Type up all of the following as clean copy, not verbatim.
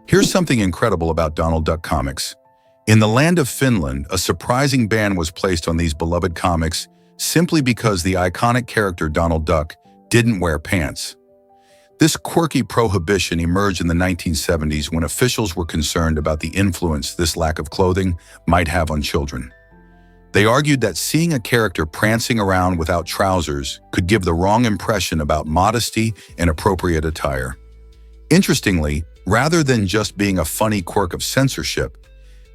Here's something incredible about Donald Duck comics. In the land of Finland, a surprising ban was placed on these beloved comics simply because the iconic character Donald Duck didn't wear pants. This quirky prohibition emerged in the 1970s when officials were concerned about the influence this lack of clothing might have on children. They argued that seeing a character prancing around without trousers could give the wrong impression about modesty and appropriate attire. Interestingly, rather than just being a funny quirk of censorship,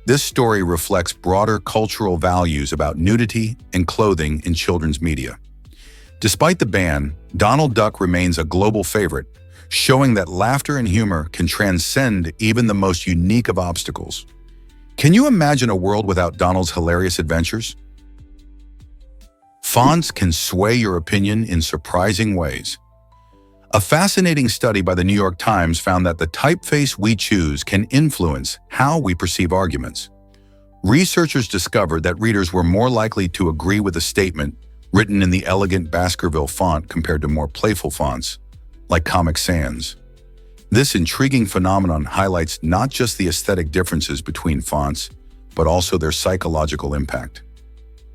this story reflects broader cultural values about nudity and clothing in children's media. Despite the ban, Donald Duck remains a global favorite, showing that laughter and humor can transcend even the most unique of obstacles. Can you imagine a world without Donald's hilarious adventures? Fonts can sway your opinion in surprising ways. A fascinating study by the New York Times found that the typeface we choose can influence how we perceive arguments. Researchers discovered that readers were more likely to agree with a statement written in the elegant Baskerville font compared to more playful fonts, like Comic Sans. This intriguing phenomenon highlights not just the aesthetic differences between fonts, but also their psychological impact.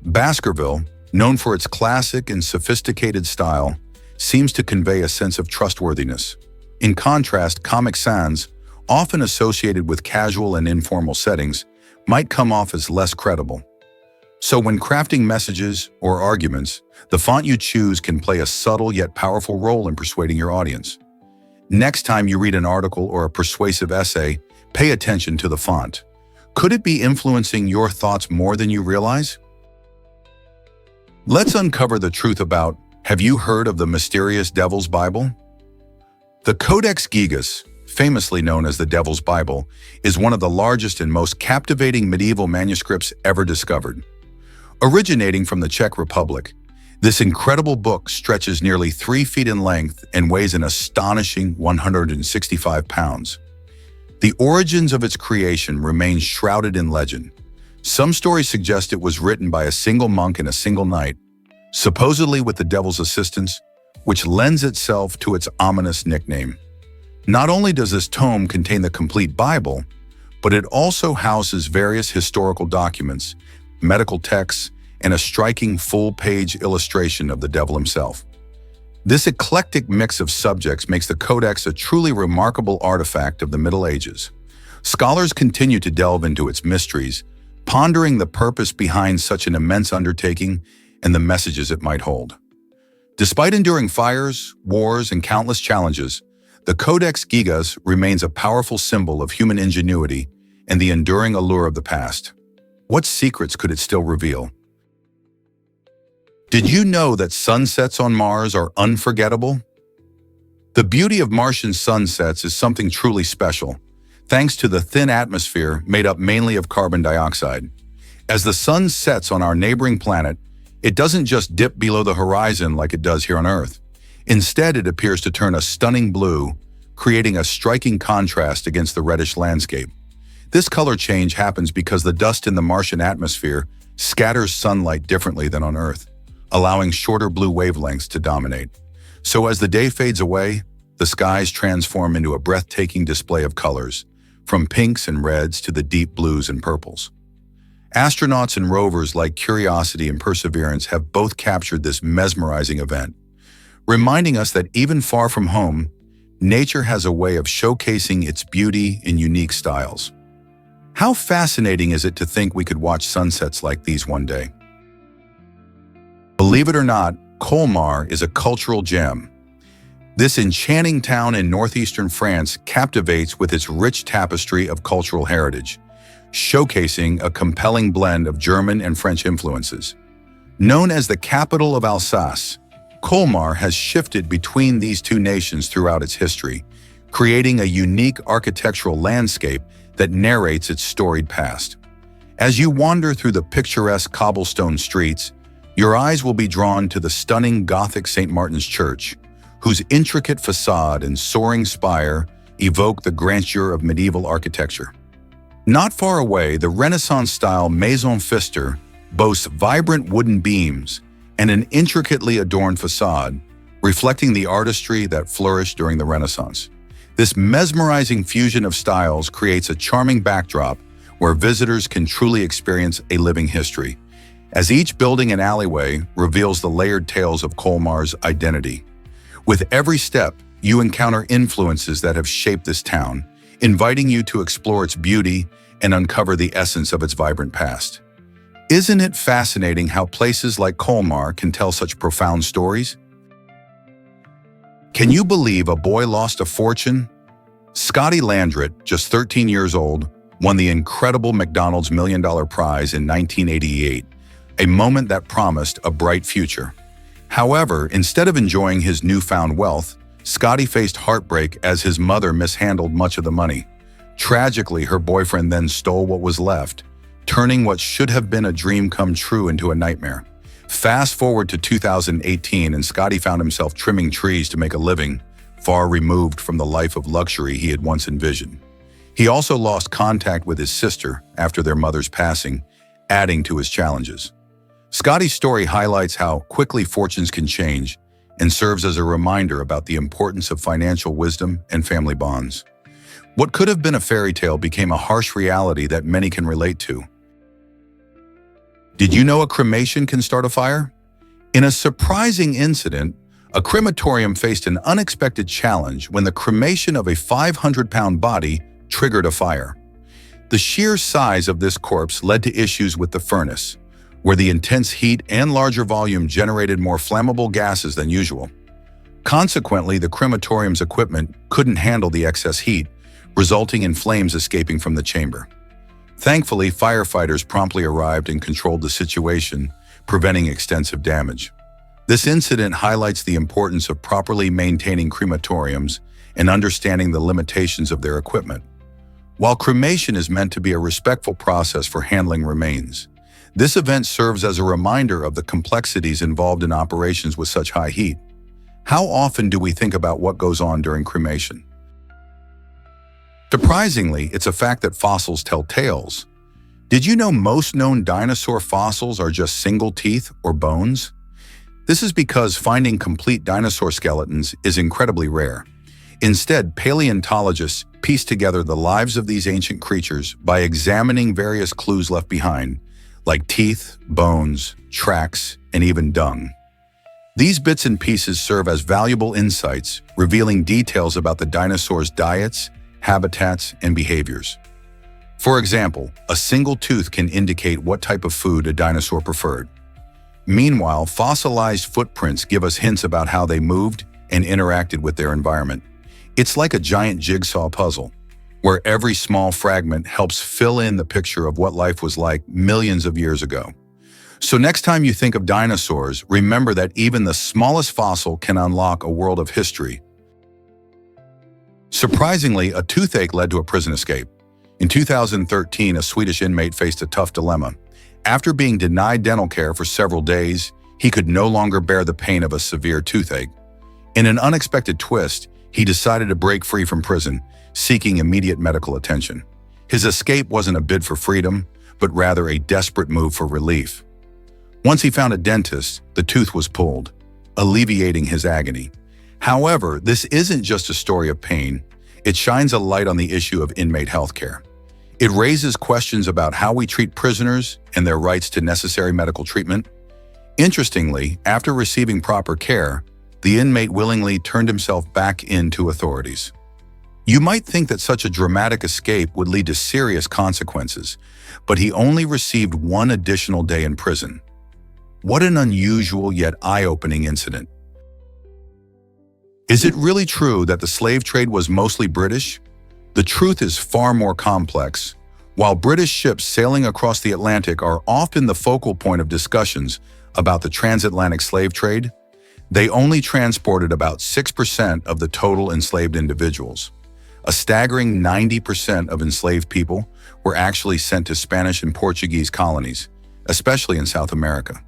Baskerville, known for its classic and sophisticated style, seems to convey a sense of trustworthiness. In contrast, Comic Sans, often associated with casual and informal settings, might come off as less credible. So when crafting messages or arguments, the font you choose can play a subtle yet powerful role in persuading your audience. Next time you read an article or a persuasive essay, pay attention to the font. Could it be influencing your thoughts more than you realize? Let's uncover the truth about, have you heard of the mysterious Devil's Bible? The Codex Gigas, famously known as the Devil's Bible, is one of the largest and most captivating medieval manuscripts ever discovered. Originating from the Czech Republic, this incredible book stretches nearly 3 feet in length and weighs an astonishing 165 pounds. The origins of its creation remain shrouded in legend. Some stories suggest it was written by a single monk in a single night, supposedly with the devil's assistance, which lends itself to its ominous nickname. Not only does this tome contain the complete Bible, but it also houses various historical documents, medical texts, and a striking full-page illustration of the devil himself. This eclectic mix of subjects makes the Codex a truly remarkable artifact of the Middle Ages. Scholars continue to delve into its mysteries, pondering the purpose behind such an immense undertaking and the messages it might hold. Despite enduring fires, wars, and countless challenges, the Codex Gigas remains a powerful symbol of human ingenuity and the enduring allure of the past. What secrets could it still reveal? Did you know that sunsets on Mars are unforgettable? The beauty of Martian sunsets is something truly special, thanks to the thin atmosphere made up mainly of carbon dioxide. As the sun sets on our neighboring planet, it doesn't just dip below the horizon like it does here on Earth. Instead, it appears to turn a stunning blue, creating a striking contrast against the reddish landscape. This color change happens because the dust in the Martian atmosphere scatters sunlight differently than on Earth, allowing shorter blue wavelengths to dominate. So as the day fades away, the skies transform into a breathtaking display of colors, from pinks and reds to the deep blues and purples. Astronauts and rovers like Curiosity and Perseverance have both captured this mesmerizing event, reminding us that even far from home, nature has a way of showcasing its beauty in unique styles. How fascinating is it to think we could watch sunsets like these one day? Believe it or not, Colmar is a cultural gem. This enchanting town in northeastern France captivates with its rich tapestry of cultural heritage, showcasing a compelling blend of German and French influences. Known as the capital of Alsace, Colmar has shifted between these two nations throughout its history, creating a unique architectural landscape that narrates its storied past. As you wander through the picturesque cobblestone streets, your eyes will be drawn to the stunning Gothic St. Martin's Church, whose intricate facade and soaring spire evoke the grandeur of medieval architecture. Not far away, the Renaissance-style Maison Pfister boasts vibrant wooden beams and an intricately adorned facade, reflecting the artistry that flourished during the Renaissance. This mesmerizing fusion of styles creates a charming backdrop where visitors can truly experience a living history, as each building and alleyway reveals the layered tales of Colmar's identity. With every step, you encounter influences that have shaped this town, inviting you to explore its beauty and uncover the essence of its vibrant past. Isn't it fascinating how places like Colmar can tell such profound stories? Can you believe a boy lost a fortune? Scotty Landrett, just 13 years old, won the incredible McDonald's $1 Million Prize in 1988, a moment that promised a bright future. However, instead of enjoying his newfound wealth, Scotty faced heartbreak as his mother mishandled much of the money. Tragically, her boyfriend then stole what was left, turning what should have been a dream come true into a nightmare. Fast forward to 2018, and Scotty found himself trimming trees to make a living, far removed from the life of luxury he had once envisioned. He also lost contact with his sister after their mother's passing, adding to his challenges. Scotty's story highlights how quickly fortunes can change and serves as a reminder about the importance of financial wisdom and family bonds. What could have been a fairy tale became a harsh reality that many can relate to. Did you know a cremation can start a fire? In a surprising incident, a crematorium faced an unexpected challenge when the cremation of a 500-pound body triggered a fire. The sheer size of this corpse led to issues with the furnace, where the intense heat and larger volume generated more flammable gases than usual. Consequently, the crematorium's equipment couldn't handle the excess heat, resulting in flames escaping from the chamber. Thankfully, firefighters promptly arrived and controlled the situation, preventing extensive damage. This incident highlights the importance of properly maintaining crematoriums and understanding the limitations of their equipment. While cremation is meant to be a respectful process for handling remains, this event serves as a reminder of the complexities involved in operations with such high heat. How often do we think about what goes on during cremation? Surprisingly, it's a fact that fossils tell tales. Did you know most known dinosaur fossils are just single teeth or bones? This is because finding complete dinosaur skeletons is incredibly rare. Instead, paleontologists piece together the lives of these ancient creatures by examining various clues left behind, like teeth, bones, tracks, and even dung. These bits and pieces serve as valuable insights, revealing details about the dinosaurs' diets, habitats, and behaviors. For example, a single tooth can indicate what type of food a dinosaur preferred. Meanwhile, fossilized footprints give us hints about how they moved and interacted with their environment. It's like a giant jigsaw puzzle, where every small fragment helps fill in the picture of what life was like millions of years ago. So next time you think of dinosaurs, remember that even the smallest fossil can unlock a world of history. Surprisingly, a toothache led to a prison escape. In 2013, a Swedish inmate faced a tough dilemma. After being denied dental care for several days, he could no longer bear the pain of a severe toothache. In an unexpected twist, he decided to break free from prison, seeking immediate medical attention. His escape wasn't a bid for freedom, but rather a desperate move for relief. Once he found a dentist, the tooth was pulled, alleviating his agony. However, this isn't just a story of pain. It shines a light on the issue of inmate healthcare. It raises questions about how we treat prisoners and their rights to necessary medical treatment. Interestingly, after receiving proper care, the inmate willingly turned himself back into authorities. You might think that such a dramatic escape would lead to serious consequences, but he only received one additional day in prison. What an unusual yet eye-opening incident. Is it really true that the slave trade was mostly British? The truth is far more complex. While British ships sailing across the Atlantic are often the focal point of discussions about the transatlantic slave trade, they only transported about 6% of the total enslaved individuals. A staggering 90% of enslaved people were actually sent to Spanish and Portuguese colonies, especially in South America.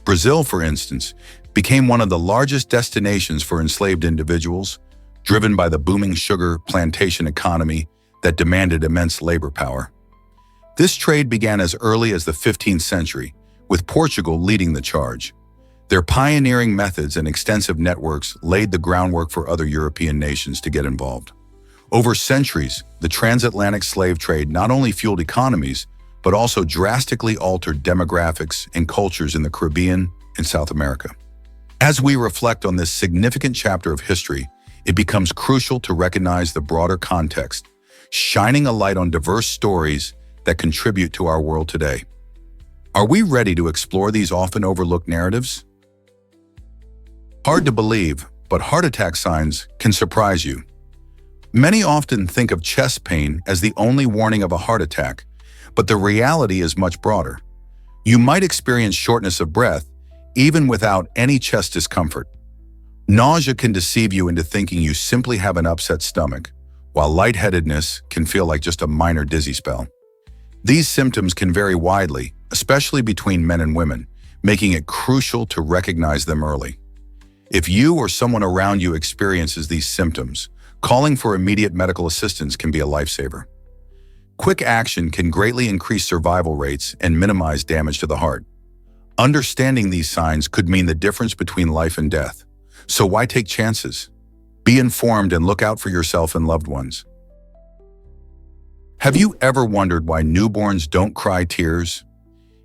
Brazil, for instance, became one of the largest destinations for enslaved individuals, driven by the booming sugar plantation economy that demanded immense labor power. This trade began as early as the 15th century, with Portugal leading the charge. Their pioneering methods and extensive networks laid the groundwork for other European nations to get involved. Over centuries, the transatlantic slave trade not only fueled economies, but also drastically altered demographics and cultures in the Caribbean and South America. As we reflect on this significant chapter of history, it becomes crucial to recognize the broader context, shining a light on diverse stories that contribute to our world today. Are we ready to explore these often overlooked narratives? Hard to believe, but heart attack signs can surprise you. Many often think of chest pain as the only warning of a heart attack, but the reality is much broader. You might experience shortness of breath even without any chest discomfort. Nausea can deceive you into thinking you simply have an upset stomach, while lightheadedness can feel like just a minor dizzy spell. These symptoms can vary widely, especially between men and women, making it crucial to recognize them early. If you or someone around you experiences these symptoms, calling for immediate medical assistance can be a lifesaver. Quick action can greatly increase survival rates and minimize damage to the heart. Understanding these signs could mean the difference between life and death. So why take chances? Be informed and look out for yourself and loved ones. Have you ever wondered why newborns don't cry tears?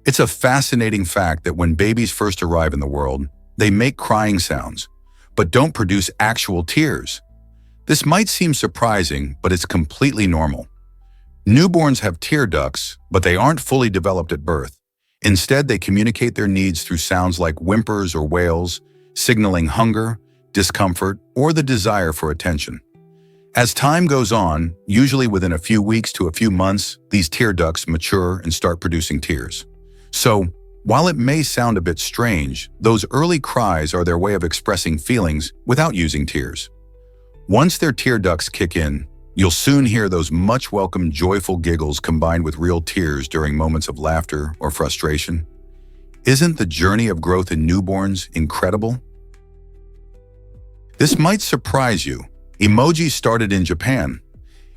It's a fascinating fact that when babies first arrive in the world, they make crying sounds, but don't produce actual tears. This might seem surprising, but it's completely normal. Newborns have tear ducts, but they aren't fully developed at birth. Instead, they communicate their needs through sounds like whimpers or wails, signaling hunger, discomfort, or the desire for attention. As time goes on, usually within a few weeks to a few months, these tear ducts mature and start producing tears. So, while it may sound a bit strange, those early cries are their way of expressing feelings without using tears. Once their tear ducts kick in, you'll soon hear those much welcome joyful giggles combined with real tears during moments of laughter or frustration. Isn't the journey of growth in newborns incredible? This might surprise you. Emojis started in Japan.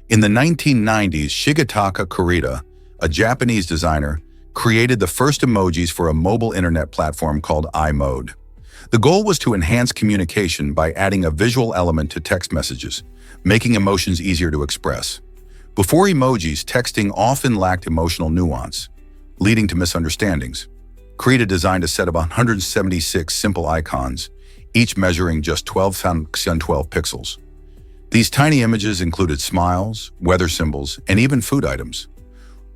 In the 1990s, Shigetaka Kurita, a Japanese designer, created the first emojis for a mobile internet platform called iMode. The goal was to enhance communication by adding a visual element to text messages, making emotions easier to express. Before emojis, texting often lacked emotional nuance, leading to misunderstandings. Kurita designed a set of 176 simple icons, each measuring just 12 x 12 pixels. These tiny images included smiles, weather symbols, and even food items.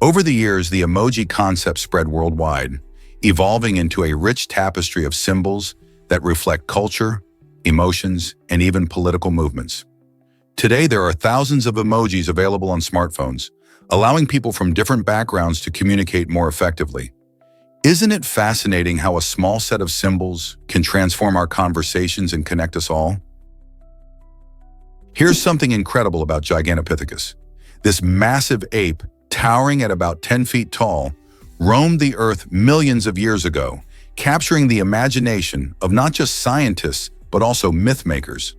Over the years, the emoji concept spread worldwide, evolving into a rich tapestry of symbols that reflect culture, emotions, and even political movements. Today, there are thousands of emojis available on smartphones, allowing people from different backgrounds to communicate more effectively. Isn't it fascinating how a small set of symbols can transform our conversations and connect us all? Here's something incredible about Gigantopithecus. This massive ape, towering at about 10 feet tall, roamed the Earth millions of years ago, capturing the imagination of not just scientists, but also myth makers.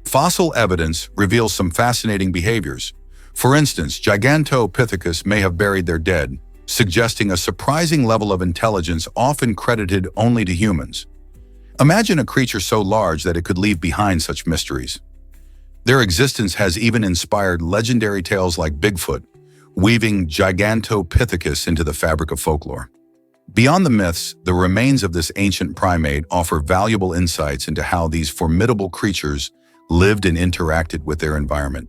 Fossil evidence reveals some fascinating behaviors. For instance, Gigantopithecus may have buried their dead, suggesting a surprising level of intelligence often credited only to humans. Imagine a creature so large that it could leave behind such mysteries. Their existence has even inspired legendary tales like Bigfoot, weaving Gigantopithecus into the fabric of folklore. Beyond the myths, the remains of this ancient primate offer valuable insights into how these formidable creatures lived and interacted with their environment.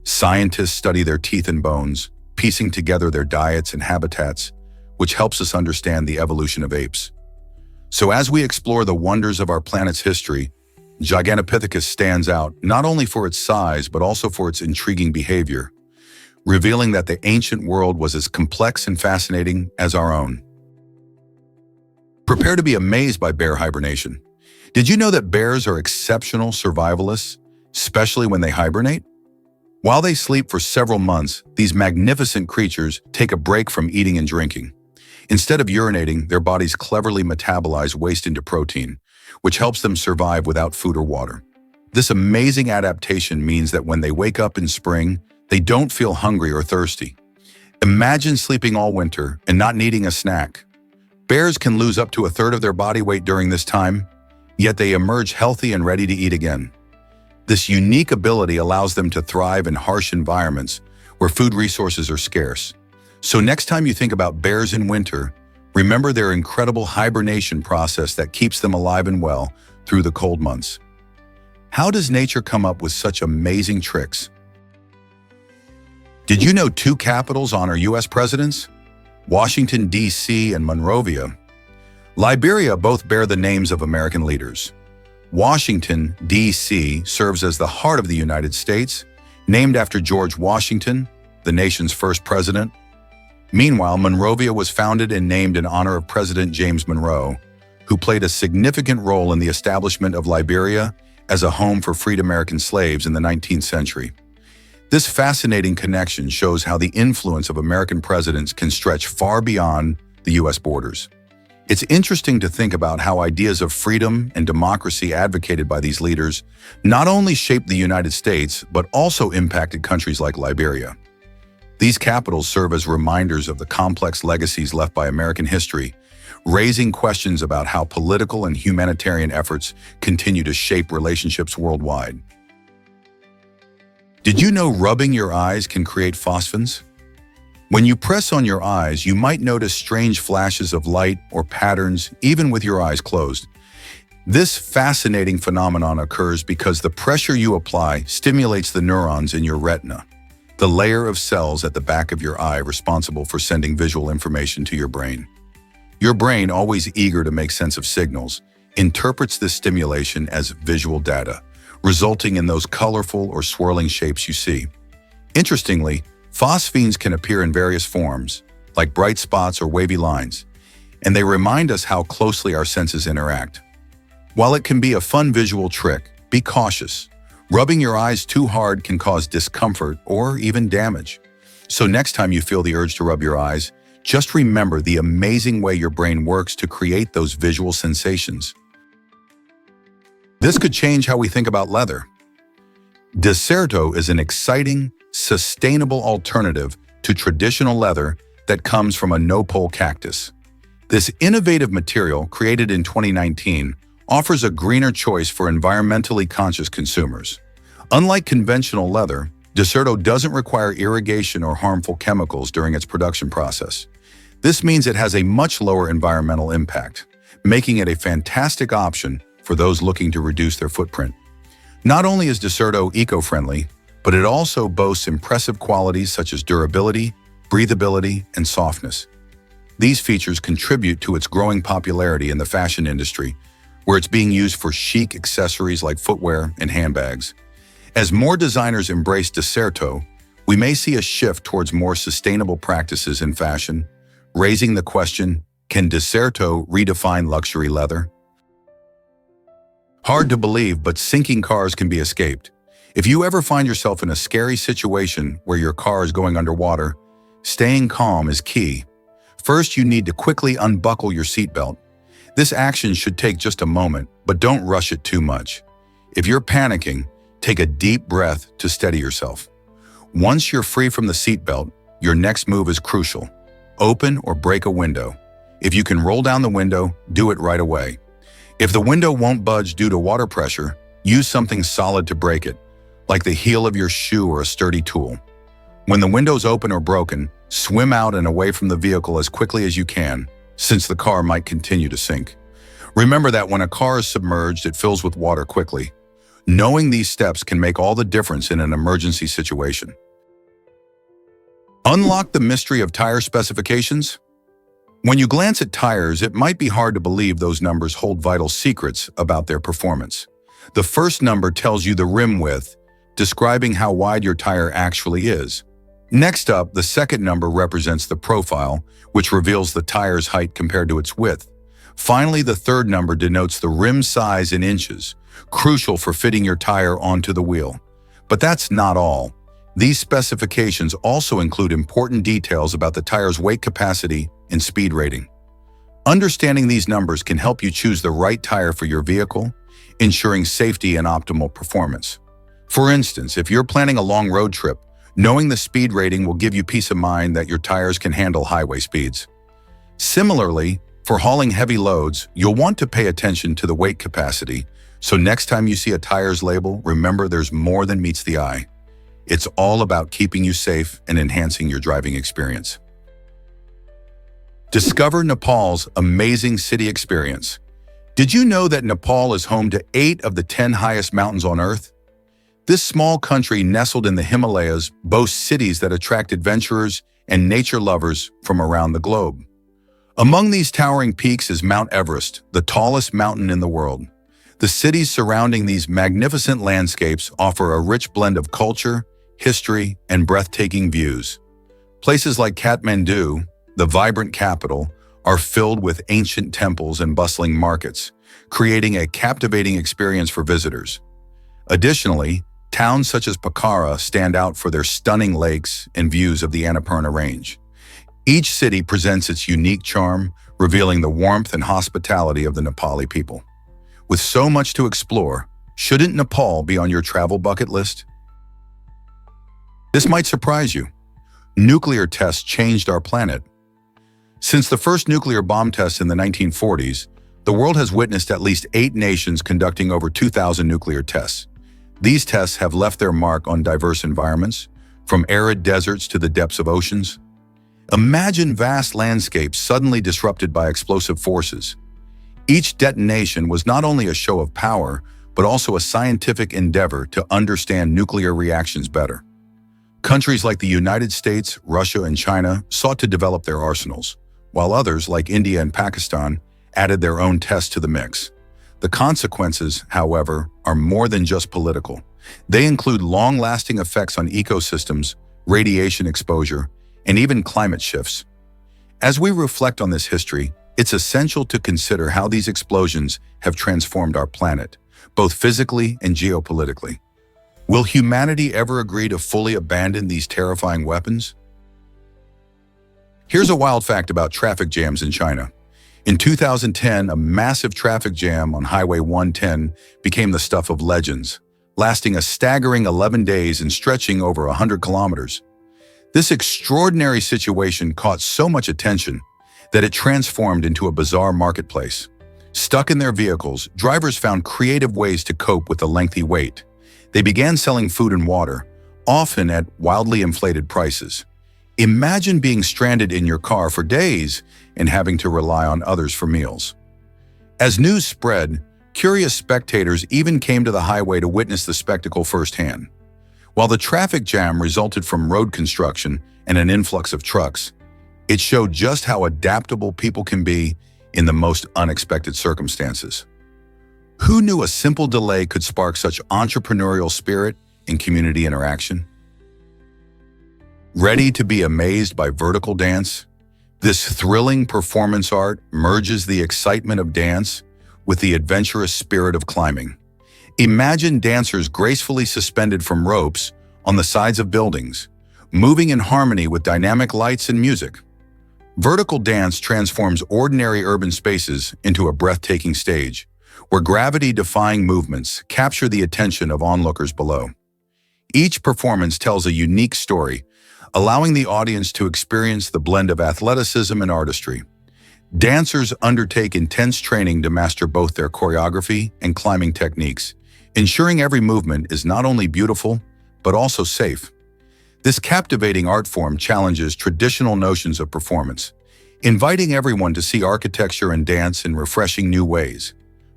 Scientists study their teeth and bones, piecing together their diets and habitats, which helps us understand the evolution of apes. So as we explore the wonders of our planet's history, Gigantopithecus stands out not only for its size, but also for its intriguing behavior, revealing that the ancient world was as complex and fascinating as our own. Prepare to be amazed by bear hibernation. Did you know that bears are exceptional survivalists, especially when they hibernate? While they sleep for several months, these magnificent creatures take a break from eating and drinking. Instead of urinating, their bodies cleverly metabolize waste into protein, which helps them survive without food or water. This amazing adaptation means that when they wake up in spring, they don't feel hungry or thirsty. Imagine sleeping all winter and not needing a snack. Bears can lose up to a third of their body weight during this time, yet they emerge healthy and ready to eat again. This unique ability allows them to thrive in harsh environments where food resources are scarce. So next time you think about bears in winter, remember their incredible hibernation process that keeps them alive and well through the cold months. How does nature come up with such amazing tricks? Did you know two capitals honor U.S. presidents? Washington, D.C. and Monrovia. Liberia both bear the names of American leaders. Washington, D.C. serves as the heart of the United States, named after George Washington, the nation's first president. Meanwhile, Monrovia was founded and named in honor of President James Monroe, who played a significant role in the establishment of Liberia as a home for freed American slaves in the 19th century. This fascinating connection shows how the influence of American presidents can stretch far beyond the U.S. borders. It's interesting to think about how ideas of freedom and democracy advocated by these leaders not only shaped the United States, but also impacted countries like Liberia. These capitals serve as reminders of the complex legacies left by American history, raising questions about how political and humanitarian efforts continue to shape relationships worldwide. Did you know rubbing your eyes can create phosphins? When you press on your eyes, you might notice strange flashes of light or patterns even with your eyes closed. This fascinating phenomenon occurs because the pressure you apply stimulates the neurons in your retina, the layer of cells at the back of your eye responsible for sending visual information to your brain. Your brain, always eager to make sense of signals, interprets this stimulation as visual data, resulting in those colorful or swirling shapes you see. Interestingly, phosphines can appear in various forms, like bright spots or wavy lines, and they remind us how closely our senses interact. While it can be a fun visual trick, be cautious. Rubbing your eyes too hard can cause discomfort or even damage. So next time you feel the urge to rub your eyes, just remember the amazing way your brain works to create those visual sensations. This could change how we think about leather. Deserto is an exciting, sustainable alternative to traditional leather that comes from a no-pole cactus. This innovative material, created in 2019, offers a greener choice for environmentally conscious consumers. Unlike conventional leather, Deserto doesn't require irrigation or harmful chemicals during its production process. This means it has a much lower environmental impact, making it a fantastic option for those looking to reduce their footprint. Not only is Deserto eco-friendly, but it also boasts impressive qualities such as durability, breathability, and softness. These features contribute to its growing popularity in the fashion industry, where it's being used for chic accessories like footwear and handbags. As more designers embrace Deserto, we may see a shift towards more sustainable practices in fashion, raising the question, can Deserto redefine luxury leather? Hard to believe, but sinking cars can be escaped. If you ever find yourself in a scary situation where your car is going underwater, staying calm is key. First, you need to quickly unbuckle your seatbelt. This action should take just a moment, but don't rush it too much. If you're panicking, take a deep breath to steady yourself. Once you're free from the seatbelt, your next move is crucial. Open or break a window. If you can roll down the window, do it right away. If the window won't budge due to water pressure, use something solid to break it, like the heel of your shoe or a sturdy tool. When the window's open or broken, swim out and away from the vehicle as quickly as you can, since the car might continue to sink. Remember that when a car is submerged, it fills with water quickly. Knowing these steps can make all the difference in an emergency situation. Unlock the mystery of tire specifications. When you glance at tires, it might be hard to believe those numbers hold vital secrets about their performance. The first number tells you the rim width, describing how wide your tire actually is. Next up, the second number represents the profile, which reveals the tire's height compared to its width. Finally, the third number denotes the rim size in inches, crucial for fitting your tire onto the wheel. But that's not all. These specifications also include important details about the tire's weight capacity and speed rating. Understanding these numbers can help you choose the right tire for your vehicle, ensuring safety and optimal performance. For instance, if you're planning a long road trip, knowing the speed rating will give you peace of mind that your tires can handle highway speeds. Similarly, for hauling heavy loads, you'll want to pay attention to the weight capacity, So next time you see a tires label, remember there's more than meets the eye. It's all about keeping you safe and enhancing your driving experience. Discover Nepal's amazing city experience. Did you know that Nepal is home to 8 of the 10 highest mountains on Earth? This small country nestled in the Himalayas boasts cities that attract adventurers and nature lovers from around the globe. Among these towering peaks is Mount Everest, the tallest mountain in the world. The cities surrounding these magnificent landscapes offer a rich blend of culture, history, and breathtaking views. Places like Kathmandu, the vibrant capital, are filled with ancient temples and bustling markets, creating a captivating experience for visitors. Additionally, towns such as Pokhara stand out for their stunning lakes and views of the Annapurna Range. Each city presents its unique charm, revealing the warmth and hospitality of the Nepali people. With so much to explore, shouldn't Nepal be on your travel bucket list? This might surprise you. Nuclear tests changed our planet. Since the first nuclear bomb tests in the 1940s, the world has witnessed at least 8 nations conducting over 2,000 nuclear tests. These tests have left their mark on diverse environments, from arid deserts to the depths of oceans. Imagine vast landscapes suddenly disrupted by explosive forces. Each detonation was not only a show of power, but also a scientific endeavor to understand nuclear reactions better. Countries like the United States, Russia, and China sought to develop their arsenals, while others, like India and Pakistan, added their own tests to the mix. The consequences, however, are more than just political. They include long-lasting effects on ecosystems, radiation exposure, and even climate shifts. As we reflect on this history, it's essential to consider how these explosions have transformed our planet, both physically and geopolitically. Will humanity ever agree to fully abandon these terrifying weapons? Here's a wild fact about traffic jams in China. In 2010, a massive traffic jam on Highway 110 became the stuff of legends, lasting a staggering 11 days and stretching over 100 kilometers. This extraordinary situation caught so much attention that it transformed into a bizarre marketplace. Stuck in their vehicles, drivers found creative ways to cope with the lengthy wait. They began selling food and water, often at wildly inflated prices. Imagine being stranded in your car for days and having to rely on others for meals. As news spread, curious spectators even came to the highway to witness the spectacle firsthand. While the traffic jam resulted from road construction and an influx of trucks, it showed just how adaptable people can be in the most unexpected circumstances. Who knew a simple delay could spark such entrepreneurial spirit and community interaction? Ready to be amazed by vertical dance? This thrilling performance art merges the excitement of dance with the adventurous spirit of climbing. Imagine dancers gracefully suspended from ropes on the sides of buildings, moving in harmony with dynamic lights and music. Vertical dance transforms ordinary urban spaces into a breathtaking stage, where gravity-defying movements capture the attention of onlookers below. Each performance tells a unique story, allowing the audience to experience the blend of athleticism and artistry. Dancers undertake intense training to master both their choreography and climbing techniques, ensuring every movement is not only beautiful, but also safe. This captivating art form challenges traditional notions of performance, inviting everyone to see architecture and dance in refreshing new ways.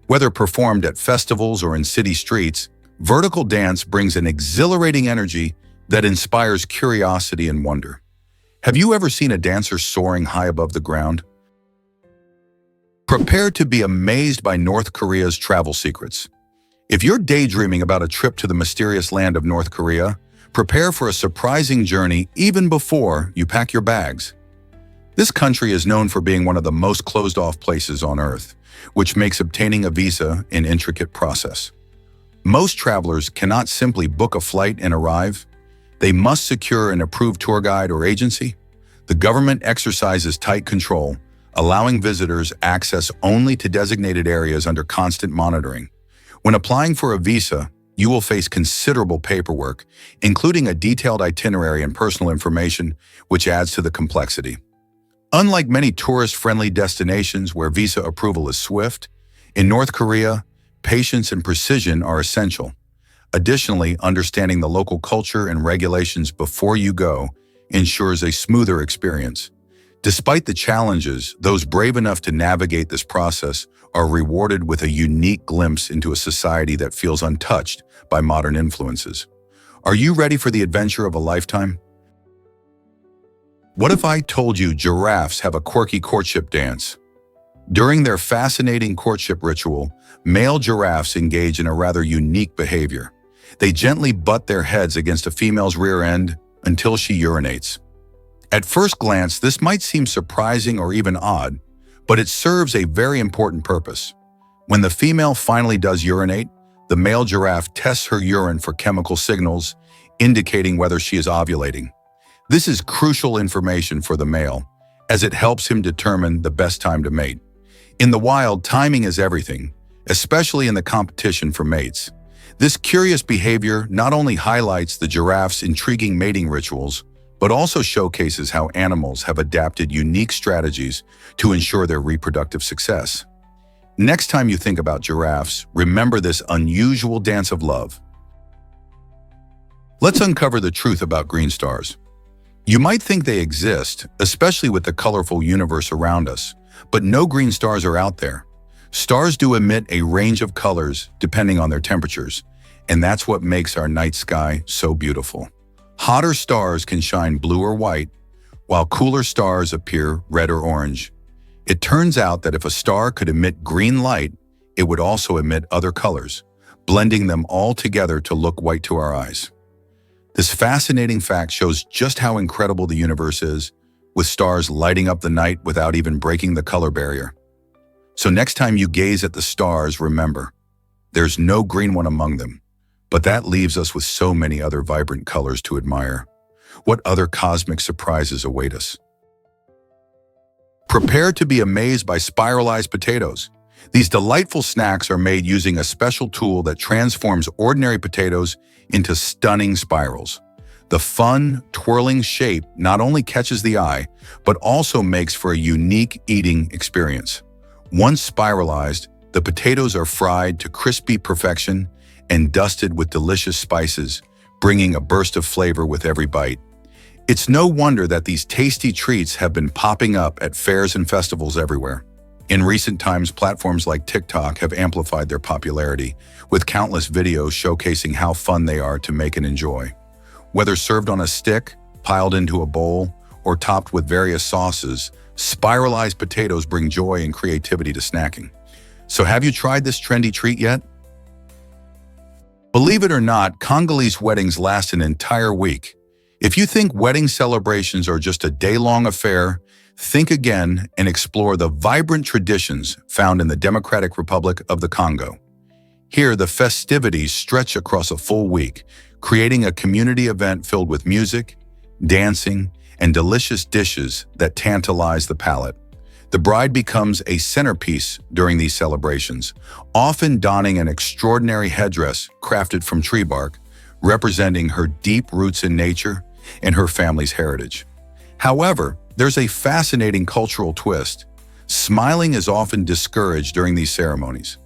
Whether performed at festivals or in city streets, vertical dance brings an exhilarating energy that inspires curiosity and wonder. Have you ever seen a dancer soaring high above the ground? Prepare to be amazed by North Korea's travel secrets. If you're daydreaming about a trip to the mysterious land of North Korea, prepare for a surprising journey even before you pack your bags. This country is known for being one of the most closed-off places on Earth, which makes obtaining a visa an intricate process. Most travelers cannot simply book a flight and arrive. They must secure an approved tour guide or agency. The government exercises tight control, allowing visitors access only to designated areas under constant monitoring. When applying for a visa, you will face considerable paperwork, including a detailed itinerary and personal information, which adds to the complexity. Unlike many tourist-friendly destinations where visa approval is swift, in North Korea, patience and precision are essential. Additionally, understanding the local culture and regulations before you go ensures a smoother experience. Despite the challenges, those brave enough to navigate this process are rewarded with a unique glimpse into a society that feels untouched by modern influences. Are you ready for the adventure of a lifetime? What if I told you giraffes have a quirky courtship dance? During their fascinating courtship ritual, male giraffes engage in a rather unique behavior. They gently butt their heads against a female's rear end until she urinates. At first glance, this might seem surprising or even odd, but it serves a very important purpose. When the female finally does urinate, the male giraffe tests her urine for chemical signals, indicating whether she is ovulating. This is crucial information for the male, as it helps him determine the best time to mate. In the wild, timing is everything, especially in the competition for mates. This curious behavior not only highlights the giraffe's intriguing mating rituals, but also showcases how animals have adapted unique strategies to ensure their reproductive success. Next time you think about giraffes, remember this unusual dance of love. Let's uncover the truth about green stars. You might think they exist, especially with the colorful universe around us, but no green stars are out there. Stars do emit a range of colors depending on their temperatures, and that's what makes our night sky so beautiful. Hotter stars can shine blue or white, while cooler stars appear red or orange. It turns out that if a star could emit green light, it would also emit other colors, blending them all together to look white to our eyes. This fascinating fact shows just how incredible the universe is, with stars lighting up the night without even breaking the color barrier. So next time you gaze at the stars, remember, there's no green one among them, but that leaves us with so many other vibrant colors to admire. What other cosmic surprises await us? Prepare to be amazed by spiralized potatoes. These delightful snacks are made using a special tool that transforms ordinary potatoes into stunning spirals. The fun, twirling shape not only catches the eye, but also makes for a unique eating experience. Once spiralized, the potatoes are fried to crispy perfection and dusted with delicious spices, bringing a burst of flavor with every bite. It's no wonder that these tasty treats have been popping up at fairs and festivals everywhere. In recent times, platforms like TikTok have amplified their popularity, with countless videos showcasing how fun they are to make and enjoy. Whether served on a stick, piled into a bowl, or topped with various sauces, spiralized potatoes bring joy and creativity to snacking. So have you tried this trendy treat yet? Believe it or not, Congolese weddings last an entire week. If you think wedding celebrations are just a day-long affair, think again and explore the vibrant traditions found in the Democratic Republic of the Congo. Here, the festivities stretch across a full week, creating a community event filled with music, dancing, and delicious dishes that tantalize the palate. The bride becomes a centerpiece during these celebrations, often donning an extraordinary headdress crafted from tree bark, representing her deep roots in nature and her family's heritage. However, there's a fascinating cultural twist. Smiling is often discouraged during these ceremonies.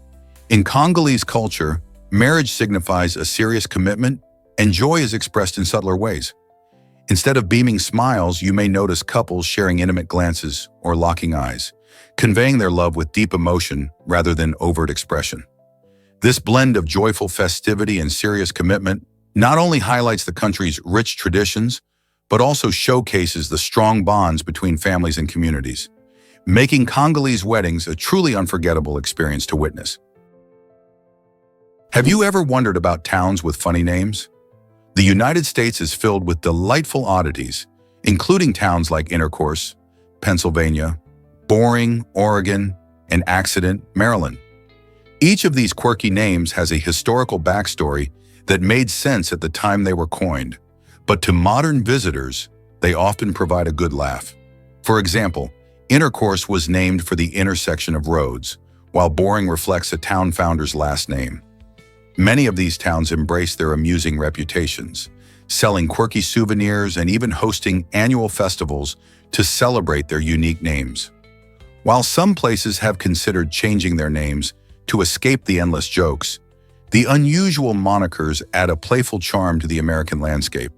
In Congolese culture, marriage signifies a serious commitment, and joy is expressed in subtler ways. Instead of beaming smiles, you may notice couples sharing intimate glances or locking eyes, conveying their love with deep emotion rather than overt expression. This blend of joyful festivity and serious commitment not only highlights the country's rich traditions, but also showcases the strong bonds between families and communities, making Congolese weddings a truly unforgettable experience to witness. Have you ever wondered about towns with funny names? The United States is filled with delightful oddities, including towns like Intercourse, Pennsylvania, Boring, Oregon, and Accident, Maryland. Each of these quirky names has a historical backstory that made sense at the time they were coined, but to modern visitors, they often provide a good laugh. For example, Intercourse was named for the intersection of roads, while Boring reflects a town founder's last name. Many of these towns embrace their amusing reputations, selling quirky souvenirs and even hosting annual festivals to celebrate their unique names. While some places have considered changing their names To escape the endless jokes, the unusual monikers add a playful charm to the American landscape.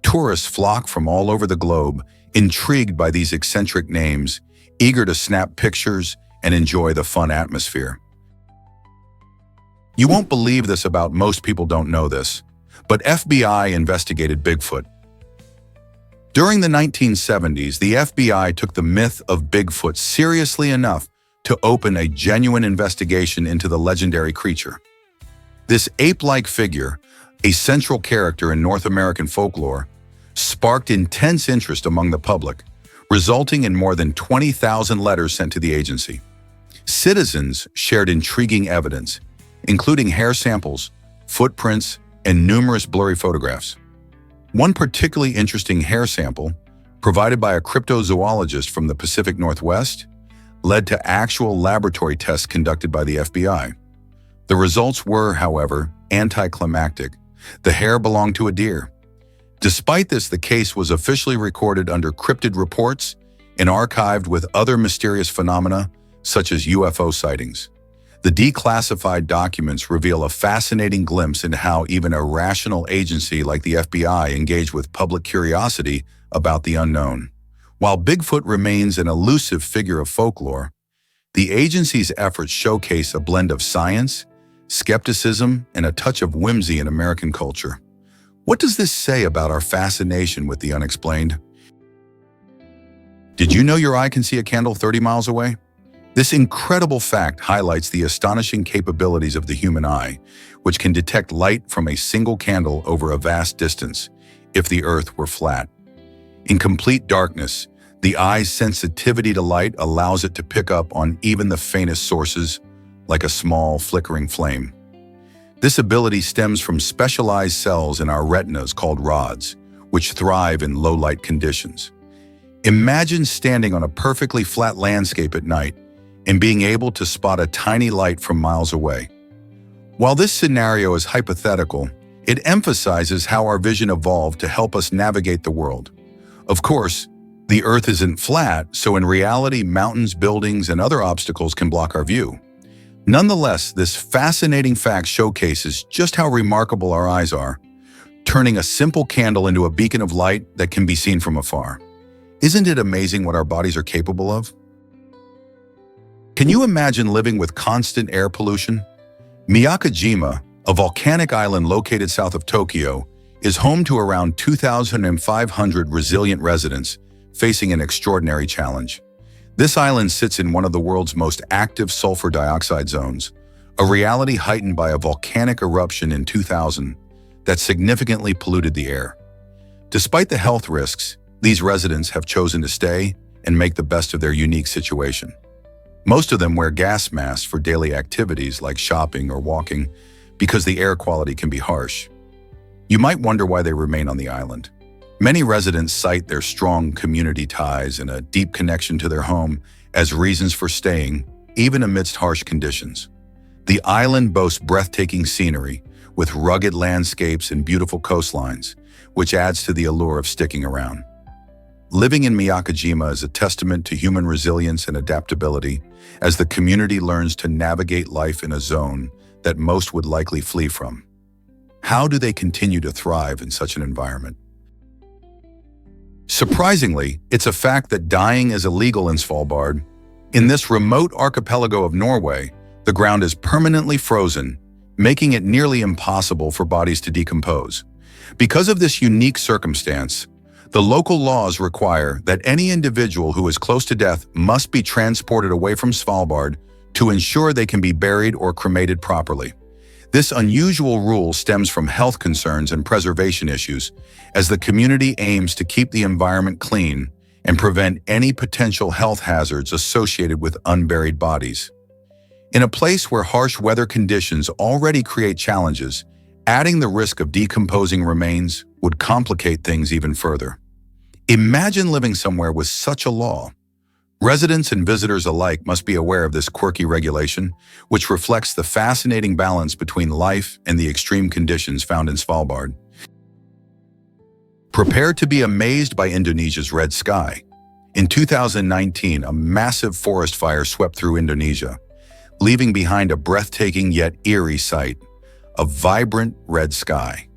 Tourists flock from all over the globe, intrigued by these eccentric names, eager to snap pictures and enjoy the fun atmosphere. You won't believe this about most people don't know this, but FBI investigated Bigfoot. During the 1970s, the FBI took the myth of Bigfoot seriously enough to open a genuine investigation into the legendary creature. This ape-like figure, a central character in North American folklore, sparked intense interest among the public, resulting in more than 20,000 letters sent to the agency. Citizens shared intriguing evidence, including hair samples, footprints, and numerous blurry photographs. One particularly interesting hair sample, provided by a cryptozoologist from the Pacific Northwest, led to actual laboratory tests conducted by the FBI. The results were, however, anticlimactic. The hair belonged to a deer. Despite this, the case was officially recorded under cryptid reports and archived with other mysterious phenomena, such as UFO sightings. The declassified documents reveal a fascinating glimpse into how even a rational agency like the FBI engaged with public curiosity about the unknown. While Bigfoot remains an elusive figure of folklore, the agency's efforts showcase a blend of science, skepticism, and a touch of whimsy in American culture. What does this say about our fascination with the unexplained? Did you know your eye can see a candle 30 miles away? This incredible fact highlights the astonishing capabilities of the human eye, which can detect light from a single candle over a vast distance, if the Earth were flat. In complete darkness, the eye's sensitivity to light allows it to pick up on even the faintest sources, like a small, flickering flame. This ability stems from specialized cells in our retinas called rods, which thrive in low-light conditions. Imagine standing on a perfectly flat landscape at night and being able to spot a tiny light from miles away. While this scenario is hypothetical, it emphasizes how our vision evolved to help us navigate the world. Of course, the Earth isn't flat, so in reality, mountains, buildings, and other obstacles can block our view. Nonetheless, this fascinating fact showcases just how remarkable our eyes are, turning a simple candle into a beacon of light that can be seen from afar. Isn't it amazing what our bodies are capable of? Can you imagine living with constant air pollution? Miyakojima, a volcanic island located south of Tokyo, is home to around 2,500 resilient residents facing an extraordinary challenge. This island sits in one of the world's most active sulfur dioxide zones, a reality heightened by a volcanic eruption in 2000 that significantly polluted the air. Despite the health risks, these residents have chosen to stay and make the best of their unique situation. Most of them wear gas masks for daily activities like shopping or walking because the air quality can be harsh. You might wonder why they remain on the island. Many residents cite their strong community ties and a deep connection to their home as reasons for staying, even amidst harsh conditions. The island boasts breathtaking scenery with rugged landscapes and beautiful coastlines, which adds to the allure of sticking around. Living in Miyakojima is a testament to human resilience and adaptability as the community learns to navigate life in a zone that most would likely flee from. How do they continue to thrive in such an environment? Surprisingly, it's a fact that dying is illegal in Svalbard. In this remote archipelago of Norway, the ground is permanently frozen, making it nearly impossible for bodies to decompose. Because of this unique circumstance, the local laws require that any individual who is close to death must be transported away from Svalbard to ensure they can be buried or cremated properly. This unusual rule stems from health concerns and preservation issues, as the community aims to keep the environment clean and prevent any potential health hazards associated with unburied bodies. In a place where harsh weather conditions already create challenges, adding the risk of decomposing remains would complicate things even further. Imagine living somewhere with such a law. Residents and visitors alike must be aware of this quirky regulation, which reflects the fascinating balance between life and the extreme conditions found in Svalbard. Prepare to be amazed by Indonesia's red sky. In 2019, a massive forest fire swept through Indonesia, leaving behind a breathtaking yet eerie sight, a vibrant red sky.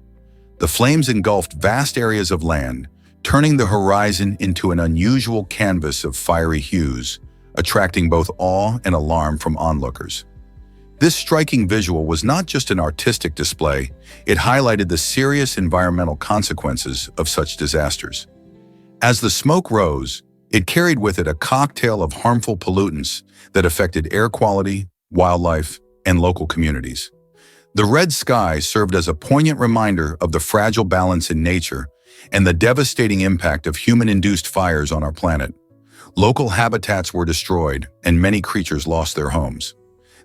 The flames engulfed vast areas of land, turning the horizon into an unusual canvas of fiery hues, attracting both awe and alarm from onlookers. This striking visual was not just an artistic display, it highlighted the serious environmental consequences of such disasters. As the smoke rose, it carried with it a cocktail of harmful pollutants that affected air quality, wildlife, and local communities. The red sky served as a poignant reminder of the fragile balance in nature and the devastating impact of human-induced fires on our planet. Local habitats were destroyed, and many creatures lost their homes.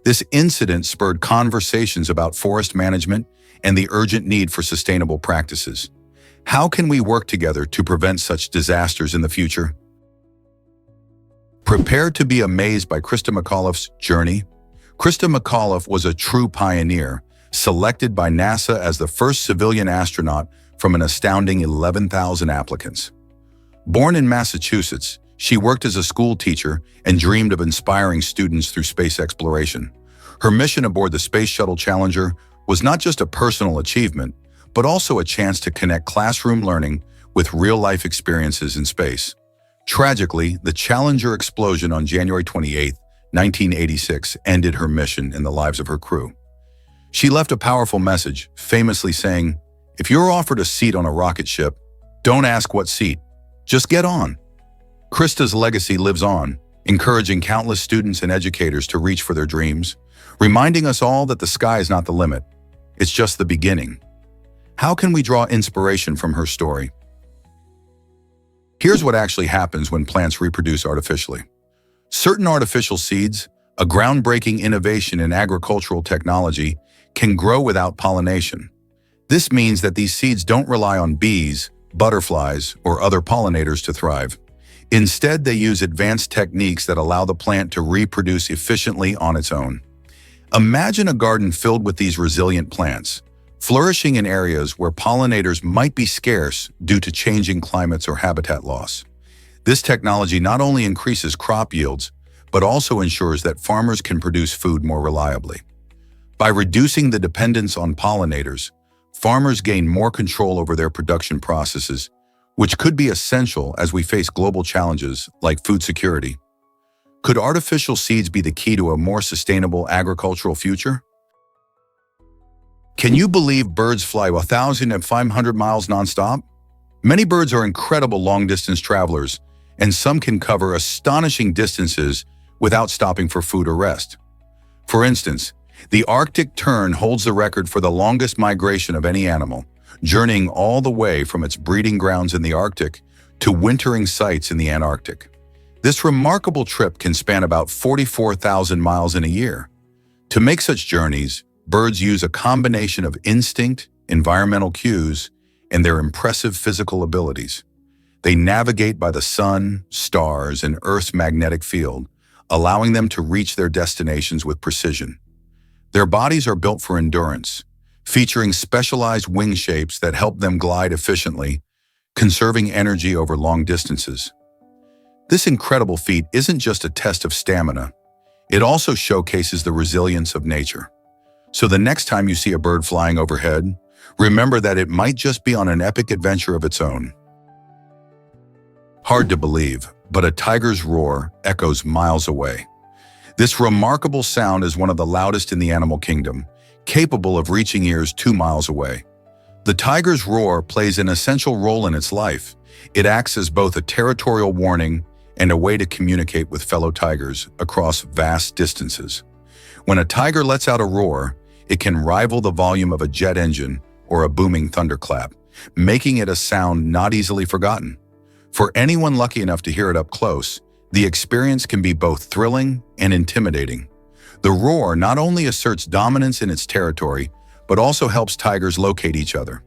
This incident spurred conversations about forest management and the urgent need for sustainable practices. How can we work together to prevent such disasters in the future? Prepare to be amazed by Christa McAuliffe's journey. Christa McAuliffe was a true pioneer, selected by NASA as the first civilian astronaut from an astounding 11,000 applicants. Born in Massachusetts, she worked as a school teacher and dreamed of inspiring students through space exploration. Her mission aboard the Space Shuttle Challenger was not just a personal achievement, but also a chance to connect classroom learning with real-life experiences in space. Tragically, the Challenger explosion on January 28, 1986, ended her mission and the lives of her crew. She left a powerful message, famously saying, "If you're offered a seat on a rocket ship, don't ask what seat, just get on." Christa's legacy lives on, encouraging countless students and educators to reach for their dreams, reminding us all that the sky is not the limit, it's just the beginning. How can we draw inspiration from her story? Here's what actually happens when plants reproduce artificially. Certain artificial seeds, a groundbreaking innovation in agricultural technology, can grow without pollination. This means that these seeds don't rely on bees, butterflies, or other pollinators to thrive. Instead, they use advanced techniques that allow the plant to reproduce efficiently on its own. Imagine a garden filled with these resilient plants, flourishing in areas where pollinators might be scarce due to changing climates or habitat loss. This technology not only increases crop yields, but also ensures that farmers can produce food more reliably. By reducing the dependence on pollinators, farmers gain more control over their production processes, which could be essential as we face global challenges like food security. Could artificial seeds be the key to a more sustainable agricultural future? Can you believe birds fly 1,500 miles nonstop? Many birds are incredible long-distance travelers, and some can cover astonishing distances without stopping for food or rest. For instance, the Arctic tern holds the record for the longest migration of any animal, journeying all the way from its breeding grounds in the Arctic to wintering sites in the Antarctic. This remarkable trip can span about 44,000 miles in a year. To make such journeys, birds use a combination of instinct, environmental cues, and their impressive physical abilities. They navigate by the sun, stars, and Earth's magnetic field, allowing them to reach their destinations with precision. Their bodies are built for endurance, featuring specialized wing shapes that help them glide efficiently, conserving energy over long distances. This incredible feat isn't just a test of stamina, it also showcases the resilience of nature. So the next time you see a bird flying overhead, remember that it might just be on an epic adventure of its own. Hard to believe, but a tiger's roar echoes miles away. This remarkable sound is one of the loudest in the animal kingdom, capable of reaching ears 2 miles away. The tiger's roar plays an essential role in its life. It acts as both a territorial warning and a way to communicate with fellow tigers across vast distances. When a tiger lets out a roar, it can rival the volume of a jet engine or a booming thunderclap, making it a sound not easily forgotten. For anyone lucky enough to hear it up close, the experience can be both thrilling and intimidating. The roar not only asserts dominance in its territory, but also helps tigers locate each other.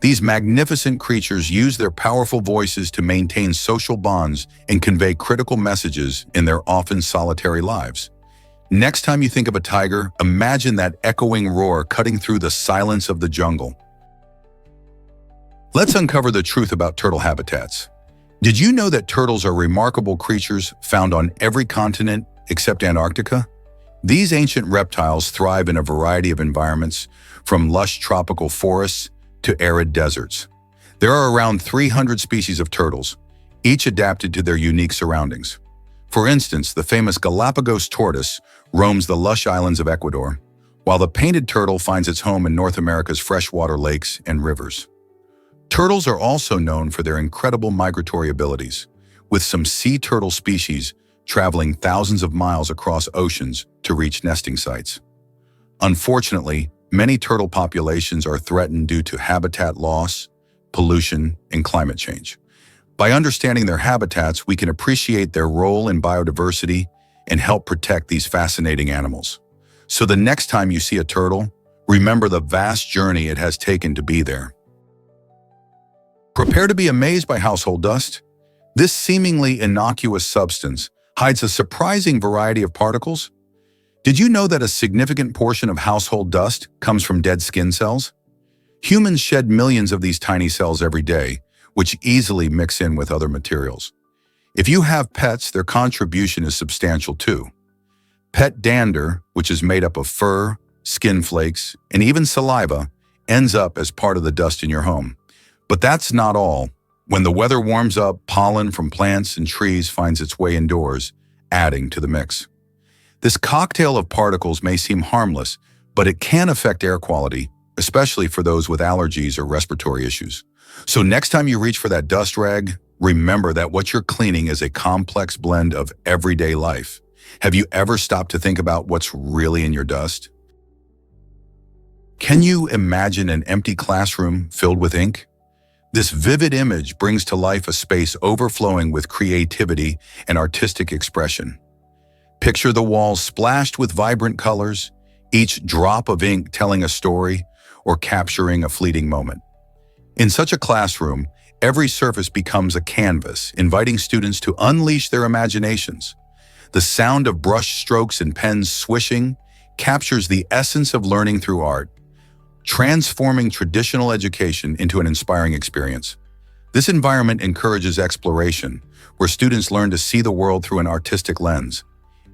These magnificent creatures use their powerful voices to maintain social bonds and convey critical messages in their often solitary lives. Next time you think of a tiger, imagine that echoing roar cutting through the silence of the jungle. Let's uncover the truth about turtle habitats. Did you know that turtles are remarkable creatures found on every continent except Antarctica? These ancient reptiles thrive in a variety of environments, from lush tropical forests to arid deserts. There are around 300 species of turtles, each adapted to their unique surroundings. For instance, the famous Galapagos tortoise roams the lush islands of Ecuador, while the painted turtle finds its home in North America's freshwater lakes and rivers. Turtles are also known for their incredible migratory abilities, with some sea turtle species traveling thousands of miles across oceans to reach nesting sites. Unfortunately, many turtle populations are threatened due to habitat loss, pollution, and climate change. By understanding their habitats, we can appreciate their role in biodiversity and help protect these fascinating animals. So the next time you see a turtle, remember the vast journey it has taken to be there. Prepare to be amazed by household dust. This seemingly innocuous substance hides a surprising variety of particles. Did you know that a significant portion of household dust comes from dead skin cells? Humans shed millions of these tiny cells every day, which easily mix in with other materials. If you have pets, their contribution is substantial too. Pet dander, which is made up of fur, skin flakes, and even saliva, ends up as part of the dust in your home. But that's not all. When the weather warms up, pollen from plants and trees finds its way indoors, adding to the mix. This cocktail of particles may seem harmless, but it can affect air quality, especially for those with allergies or respiratory issues. So next time you reach for that dust rag, remember that what you're cleaning is a complex blend of everyday life. Have you ever stopped to think about what's really in your dust? Can you imagine an empty classroom filled with ink? This vivid image brings to life a space overflowing with creativity and artistic expression. Picture the walls splashed with vibrant colors, each drop of ink telling a story or capturing a fleeting moment. In such a classroom, every surface becomes a canvas, inviting students to unleash their imaginations. The sound of brush strokes and pens swishing captures the essence of learning through art, transforming traditional education into an inspiring experience. This environment encourages exploration, where students learn to see the world through an artistic lens.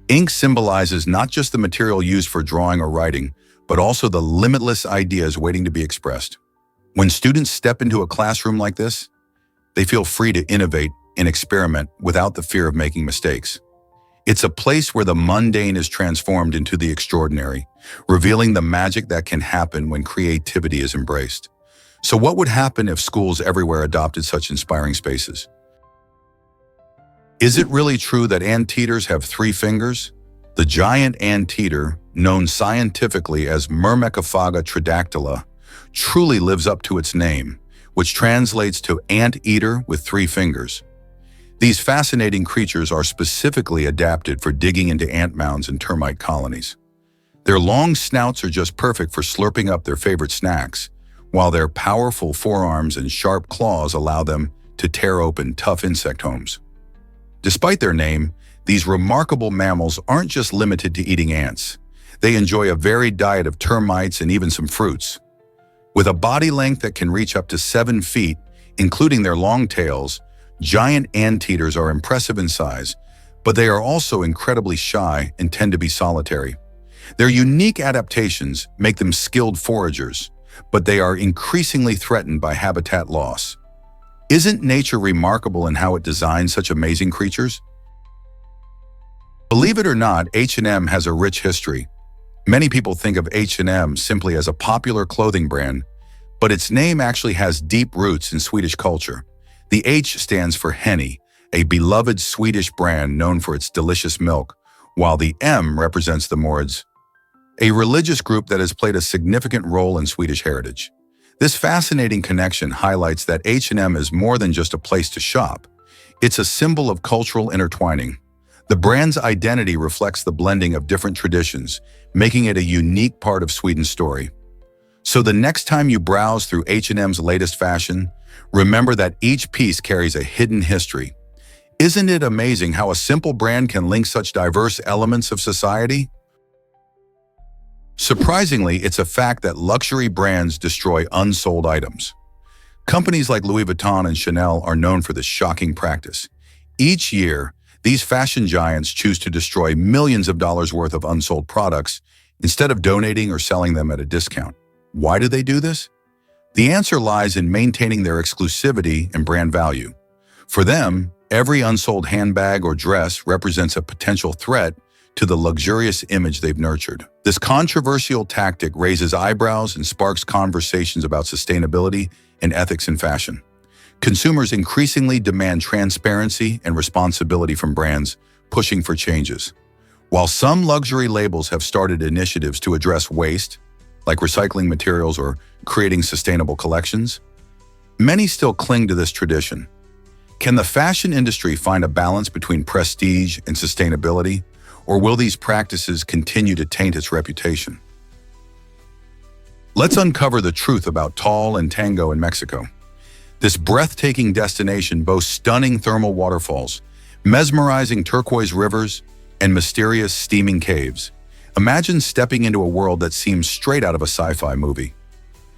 Ink symbolizes not just the material used for drawing or writing, but also the limitless ideas waiting to be expressed. When students step into a classroom like this, they feel free to innovate and experiment without the fear of making mistakes. It's a place where the mundane is transformed into the extraordinary, revealing the magic that can happen when creativity is embraced. So what would happen if schools everywhere adopted such inspiring spaces? Is it really true that anteaters have 3 fingers? The giant anteater, known scientifically as Myrmecophaga tridactyla, truly lives up to its name, which translates to ant-eater with 3 fingers. These fascinating creatures are specifically adapted for digging into ant mounds and termite colonies. Their long snouts are just perfect for slurping up their favorite snacks, while their powerful forearms and sharp claws allow them to tear open tough insect homes. Despite their name, these remarkable mammals aren't just limited to eating ants. They enjoy a varied diet of termites and even some fruits. With a body length that can reach up to 7 feet, including their long tails, giant anteaters are impressive in size, but they are also incredibly shy and tend to be solitary. Their unique adaptations make them skilled foragers, but they are increasingly threatened by habitat loss. Isn't nature remarkable in how it designs such amazing creatures? Believe it or not, H&M has a rich history. Many people think of H&M simply as a popular clothing brand, but its name actually has deep roots in Swedish culture. The H stands for Henny, a beloved Swedish brand known for its delicious milk, while the M represents the Mords, a religious group that has played a significant role in Swedish heritage. This fascinating connection highlights that H&M is more than just a place to shop. It's a symbol of cultural intertwining. The brand's identity reflects the blending of different traditions, making it a unique part of Sweden's story. So the next time you browse through H&M's latest fashion, remember that each piece carries a hidden history. Isn't it amazing how a simple brand can link such diverse elements of society? Surprisingly, it's a fact that luxury brands destroy unsold items. Companies like Louis Vuitton and Chanel are known for this shocking practice. Each year, these fashion giants choose to destroy millions of dollars worth of unsold products instead of donating or selling them at a discount. Why do they do this? The answer lies in maintaining their exclusivity and brand value. For them, every unsold handbag or dress represents a potential threat to the luxurious image they've nurtured. This controversial tactic raises eyebrows and sparks conversations about sustainability and ethics in fashion. Consumers increasingly demand transparency and responsibility from brands, pushing for changes. While some luxury labels have started initiatives to address waste, like recycling materials or creating sustainable collections, many still cling to this tradition. Can the fashion industry find a balance between prestige and sustainability, or will these practices continue to taint its reputation? Let's uncover the truth about Tal and Tango in Mexico. This breathtaking destination boasts stunning thermal waterfalls, mesmerizing turquoise rivers, and mysterious steaming caves. Imagine stepping into a world that seems straight out of a sci-fi movie.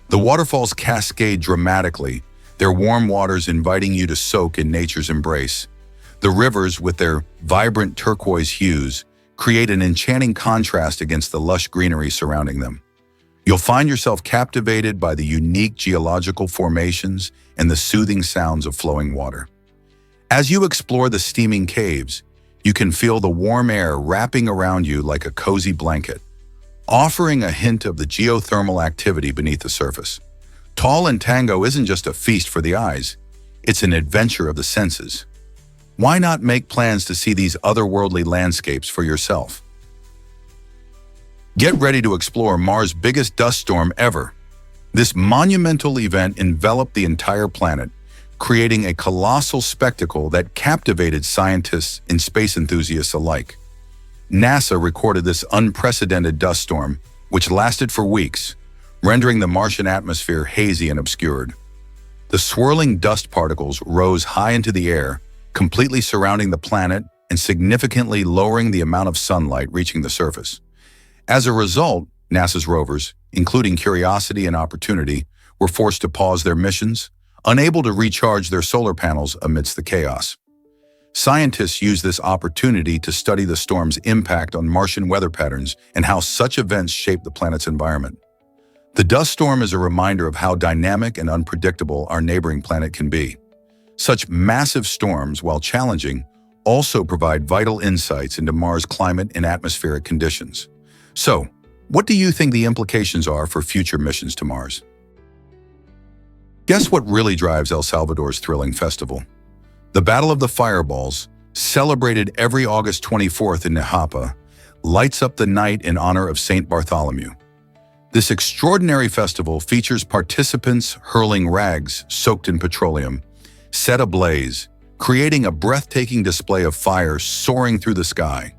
The waterfalls cascade dramatically, their warm waters inviting you to soak in nature's embrace. The rivers, with their vibrant turquoise hues, create an enchanting contrast against the lush greenery surrounding them. You'll find yourself captivated by the unique geological formations and the soothing sounds of flowing water. As you explore the steaming caves, you can feel the warm air wrapping around you like a cozy blanket, offering a hint of the geothermal activity beneath the surface. Tal and Tango isn't just a feast for the eyes, it's an adventure of the senses. Why not make plans to see these otherworldly landscapes for yourself? Get ready to explore Mars' biggest dust storm ever. This monumental event enveloped the entire planet, creating a colossal spectacle that captivated scientists and space enthusiasts alike. NASA recorded this unprecedented dust storm, which lasted for weeks, rendering the Martian atmosphere hazy and obscured. The swirling dust particles rose high into the air, completely surrounding the planet and significantly lowering the amount of sunlight reaching the surface. As a result, NASA's rovers, including Curiosity and Opportunity, were forced to pause their missions, unable to recharge their solar panels amidst the chaos. Scientists used this opportunity to study the storm's impact on Martian weather patterns and how such events shape the planet's environment. The dust storm is a reminder of how dynamic and unpredictable our neighboring planet can be. Such massive storms, while challenging, also provide vital insights into Mars' climate and atmospheric conditions. So, what do you think the implications are for future missions to Mars? Guess what really drives El Salvador's thrilling festival? The Battle of the Fireballs, celebrated every August 24th in Nejapa, lights up the night in honor of Saint Bartholomew. This extraordinary festival features participants hurling rags soaked in petroleum, set ablaze, creating a breathtaking display of fire soaring through the sky.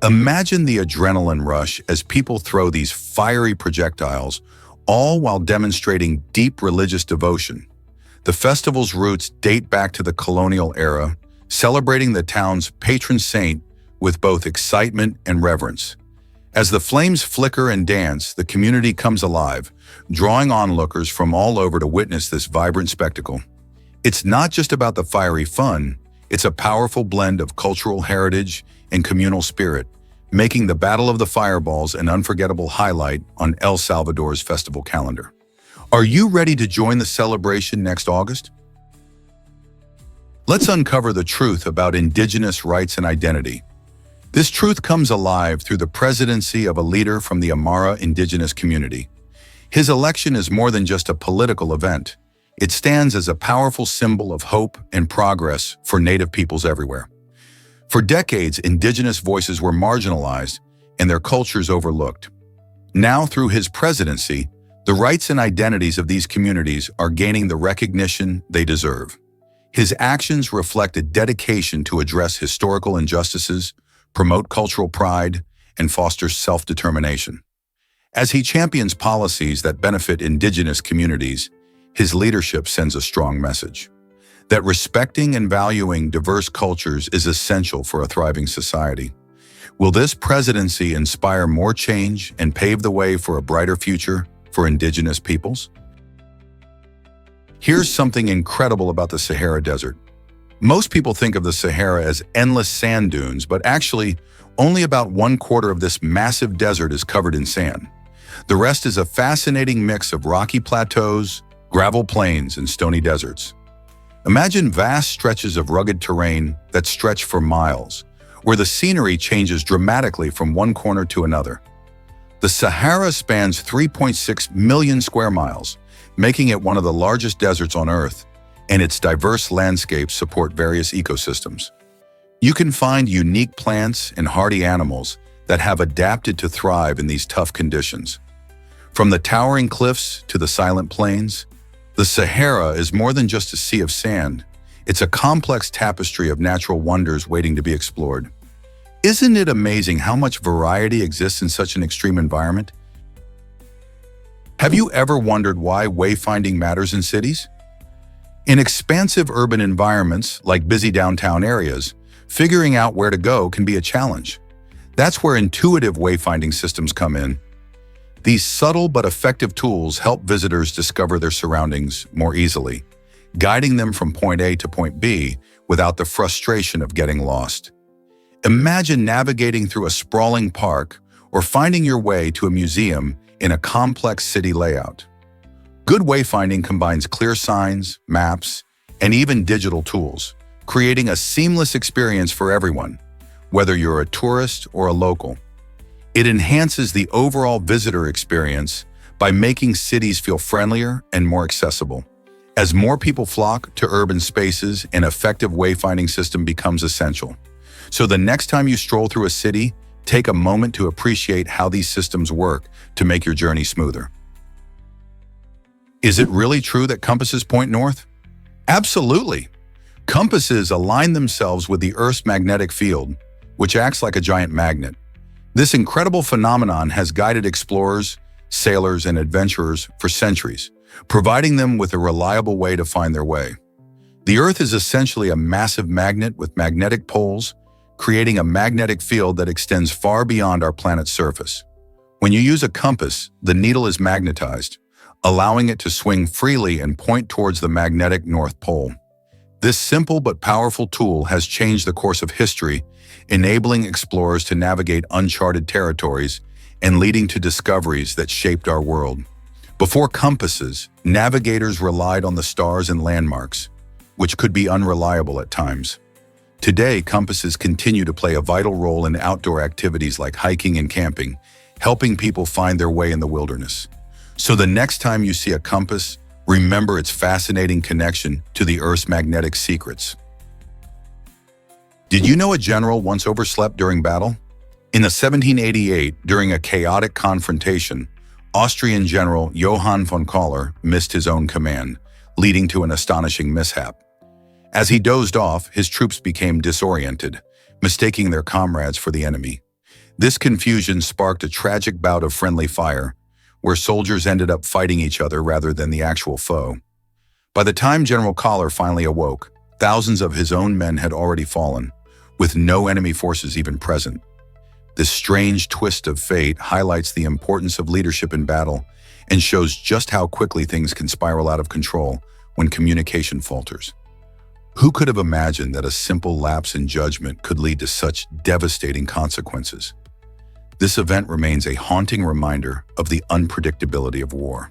Imagine the adrenaline rush as people throw these fiery projectiles, all while demonstrating deep religious devotion. The festival's roots date back to the colonial era, celebrating the town's patron saint with both excitement and reverence. As the flames flicker and dance, the community comes alive, drawing onlookers from all over to witness this vibrant spectacle. It's not just about the fiery fun, it's a powerful blend of cultural heritage and communal spirit, making the Battle of the Fireballs an unforgettable highlight on El Salvador's festival calendar. Are you ready to join the celebration next August? Let's uncover the truth about indigenous rights and identity. This truth comes alive through the presidency of a leader from the Aymara indigenous community. His election is more than just a political event. It stands as a powerful symbol of hope and progress for Native peoples everywhere. For decades, indigenous voices were marginalized and their cultures overlooked. Now, through his presidency, the rights and identities of these communities are gaining the recognition they deserve. His actions reflect a dedication to address historical injustices, promote cultural pride, and foster self-determination. As he champions policies that benefit indigenous communities, his leadership sends a strong message that respecting and valuing diverse cultures is essential for a thriving society. Will this presidency inspire more change and pave the way for a brighter future for indigenous peoples? Here's something incredible about the Sahara Desert. Most people think of the Sahara as endless sand dunes, but actually, only about 1/4 of this massive desert is covered in sand. The rest is a fascinating mix of rocky plateaus, gravel plains, and stony deserts. Imagine vast stretches of rugged terrain that stretch for miles, where the scenery changes dramatically from one corner to another. The Sahara spans 3.6 million square miles, making it one of the largest deserts on Earth, and its diverse landscapes support various ecosystems. You can find unique plants and hardy animals that have adapted to thrive in these tough conditions. From the towering cliffs to the silent plains, the Sahara is more than just a sea of sand. It's a complex tapestry of natural wonders waiting to be explored. Isn't it amazing how much variety exists in such an extreme environment? Have you ever wondered why wayfinding matters in cities? In expansive urban environments, like busy downtown areas, figuring out where to go can be a challenge. That's where intuitive wayfinding systems come in. These subtle but effective tools help visitors discover their surroundings more easily, guiding them from point A to point B without the frustration of getting lost. Imagine navigating through a sprawling park or finding your way to a museum in a complex city layout. Good wayfinding combines clear signs, maps, and even digital tools, creating a seamless experience for everyone, whether you're a tourist or a local. It enhances the overall visitor experience by making cities feel friendlier and more accessible. As more people flock to urban spaces, an effective wayfinding system becomes essential. So the next time you stroll through a city, take a moment to appreciate how these systems work to make your journey smoother. Is it really true that compasses point north? Absolutely. Compasses align themselves with the Earth's magnetic field, which acts like a giant magnet. This incredible phenomenon has guided explorers, sailors, and adventurers for centuries, providing them with a reliable way to find their way. The Earth is essentially a massive magnet with magnetic poles, creating a magnetic field that extends far beyond our planet's surface. When you use a compass, the needle is magnetized, allowing it to swing freely and point towards the magnetic North Pole. This simple but powerful tool has changed the course of history, enabling explorers to navigate uncharted territories and leading to discoveries that shaped our world. Before compasses, navigators relied on the stars and landmarks, which could be unreliable at times. Today, compasses continue to play a vital role in outdoor activities like hiking and camping, helping people find their way in the wilderness. So the next time you see a compass, remember its fascinating connection to the Earth's magnetic secrets. Did you know a general once overslept during battle? In 1788, during a chaotic confrontation, Austrian General Johann von Kaller missed his own command, leading to an astonishing mishap. As he dozed off, his troops became disoriented, mistaking their comrades for the enemy. This confusion sparked a tragic bout of friendly fire, where soldiers ended up fighting each other rather than the actual foe. By the time General Kaller finally awoke, thousands of his own men had already fallen, with no enemy forces even present. This strange twist of fate highlights the importance of leadership in battle and shows just how quickly things can spiral out of control when communication falters. Who could have imagined that a simple lapse in judgment could lead to such devastating consequences? This event remains a haunting reminder of the unpredictability of war.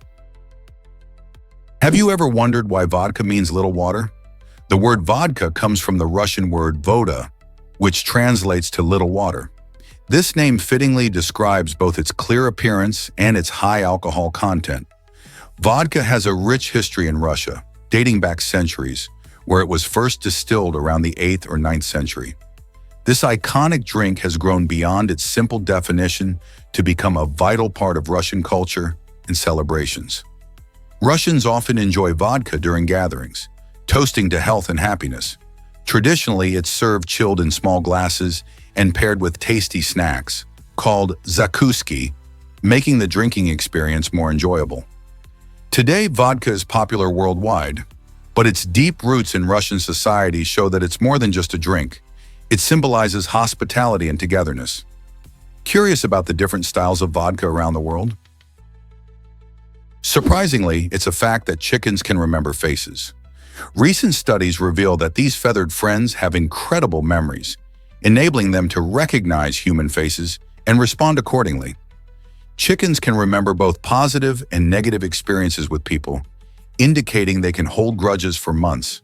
Have you ever wondered why vodka means little water? The word vodka comes from the Russian word voda, which translates to little water. This name fittingly describes both its clear appearance and its high alcohol content. Vodka has a rich history in Russia, dating back centuries, where it was first distilled around the 8th or 9th century. This iconic drink has grown beyond its simple definition to become a vital part of Russian culture and celebrations. Russians often enjoy vodka during gatherings, toasting to health and happiness. Traditionally, it's served chilled in small glasses and paired with tasty snacks, called zakuski, making the drinking experience more enjoyable. Today, vodka is popular worldwide, but its deep roots in Russian society show that it's more than just a drink. It symbolizes hospitality and togetherness. Curious about the different styles of vodka around the world? Surprisingly, it's a fact that chickens can remember faces. Recent studies reveal that these feathered friends have incredible memories, enabling them to recognize human faces and respond accordingly. Chickens can remember both positive and negative experiences with people, indicating they can hold grudges for months.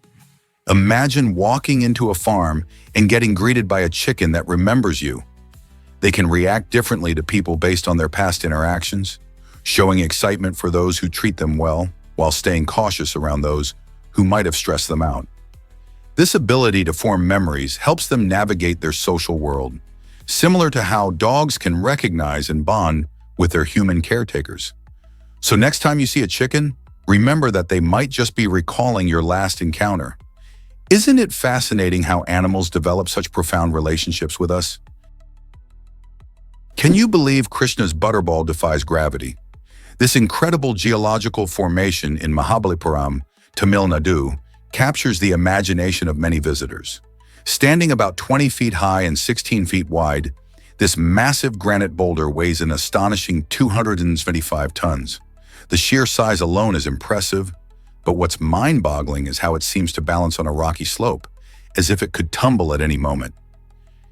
Imagine walking into a farm and getting greeted by a chicken that remembers you. They can react differently to people based on their past interactions, showing excitement for those who treat them well, while staying cautious around those who might have stressed them out. This ability to form memories helps them navigate their social world, similar to how dogs can recognize and bond with their human caretakers. So next time you see a chicken, remember that they might just be recalling your last encounter. Isn't it fascinating how animals develop such profound relationships with us? Can you believe Krishna's butterball defies gravity? This incredible geological formation in Mahabalipuram, Tamil Nadu, captures the imagination of many visitors. Standing about 20 feet high and 16 feet wide, this massive granite boulder weighs an astonishing 225 tons. The sheer size alone is impressive, but what's mind-boggling is how it seems to balance on a rocky slope, as if it could tumble at any moment.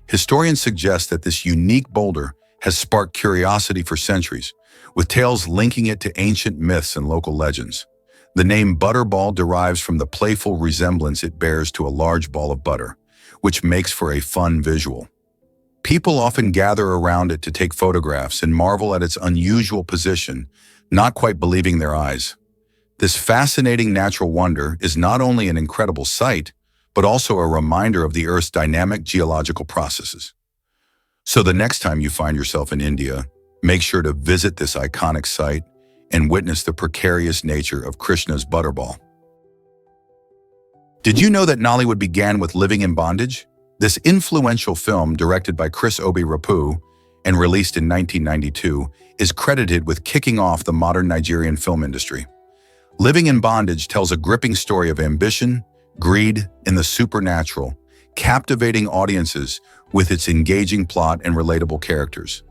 Historians suggest that this unique boulder has sparked curiosity for centuries, with tales linking it to ancient myths and local legends. The name Butterball derives from the playful resemblance it bears to a large ball of butter, which makes for a fun visual. People often gather around it to take photographs and marvel at its unusual position, not quite believing their eyes. This fascinating natural wonder is not only an incredible sight, but also a reminder of the Earth's dynamic geological processes. So the next time you find yourself in India, make sure to visit this iconic site and witness the precarious nature of Krishna's butterball. Did you know that Nollywood began with Living in Bondage? This influential film, directed by Chris Obi-Rapu and released in 1992, is credited with kicking off the modern Nigerian film industry. Living in Bondage tells a gripping story of ambition, greed, and the supernatural, captivating audiences with its engaging plot and relatable characters.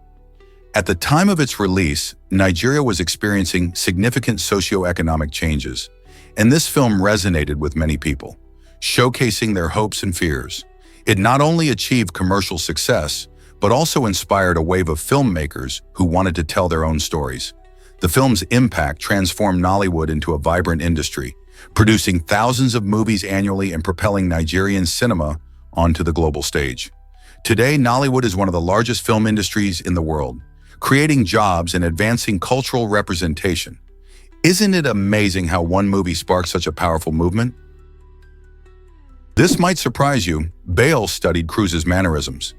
At the time of its release, Nigeria was experiencing significant socioeconomic changes, and this film resonated with many people, showcasing their hopes and fears. It not only achieved commercial success, but also inspired a wave of filmmakers who wanted to tell their own stories. The film's impact transformed Nollywood into a vibrant industry, producing thousands of movies annually and propelling Nigerian cinema onto the global stage. Today, Nollywood is one of the largest film industries in the world, creating jobs and advancing cultural representation. Isn't it amazing how one movie sparked such a powerful movement? This might surprise you. Bale studied Cruise's mannerisms.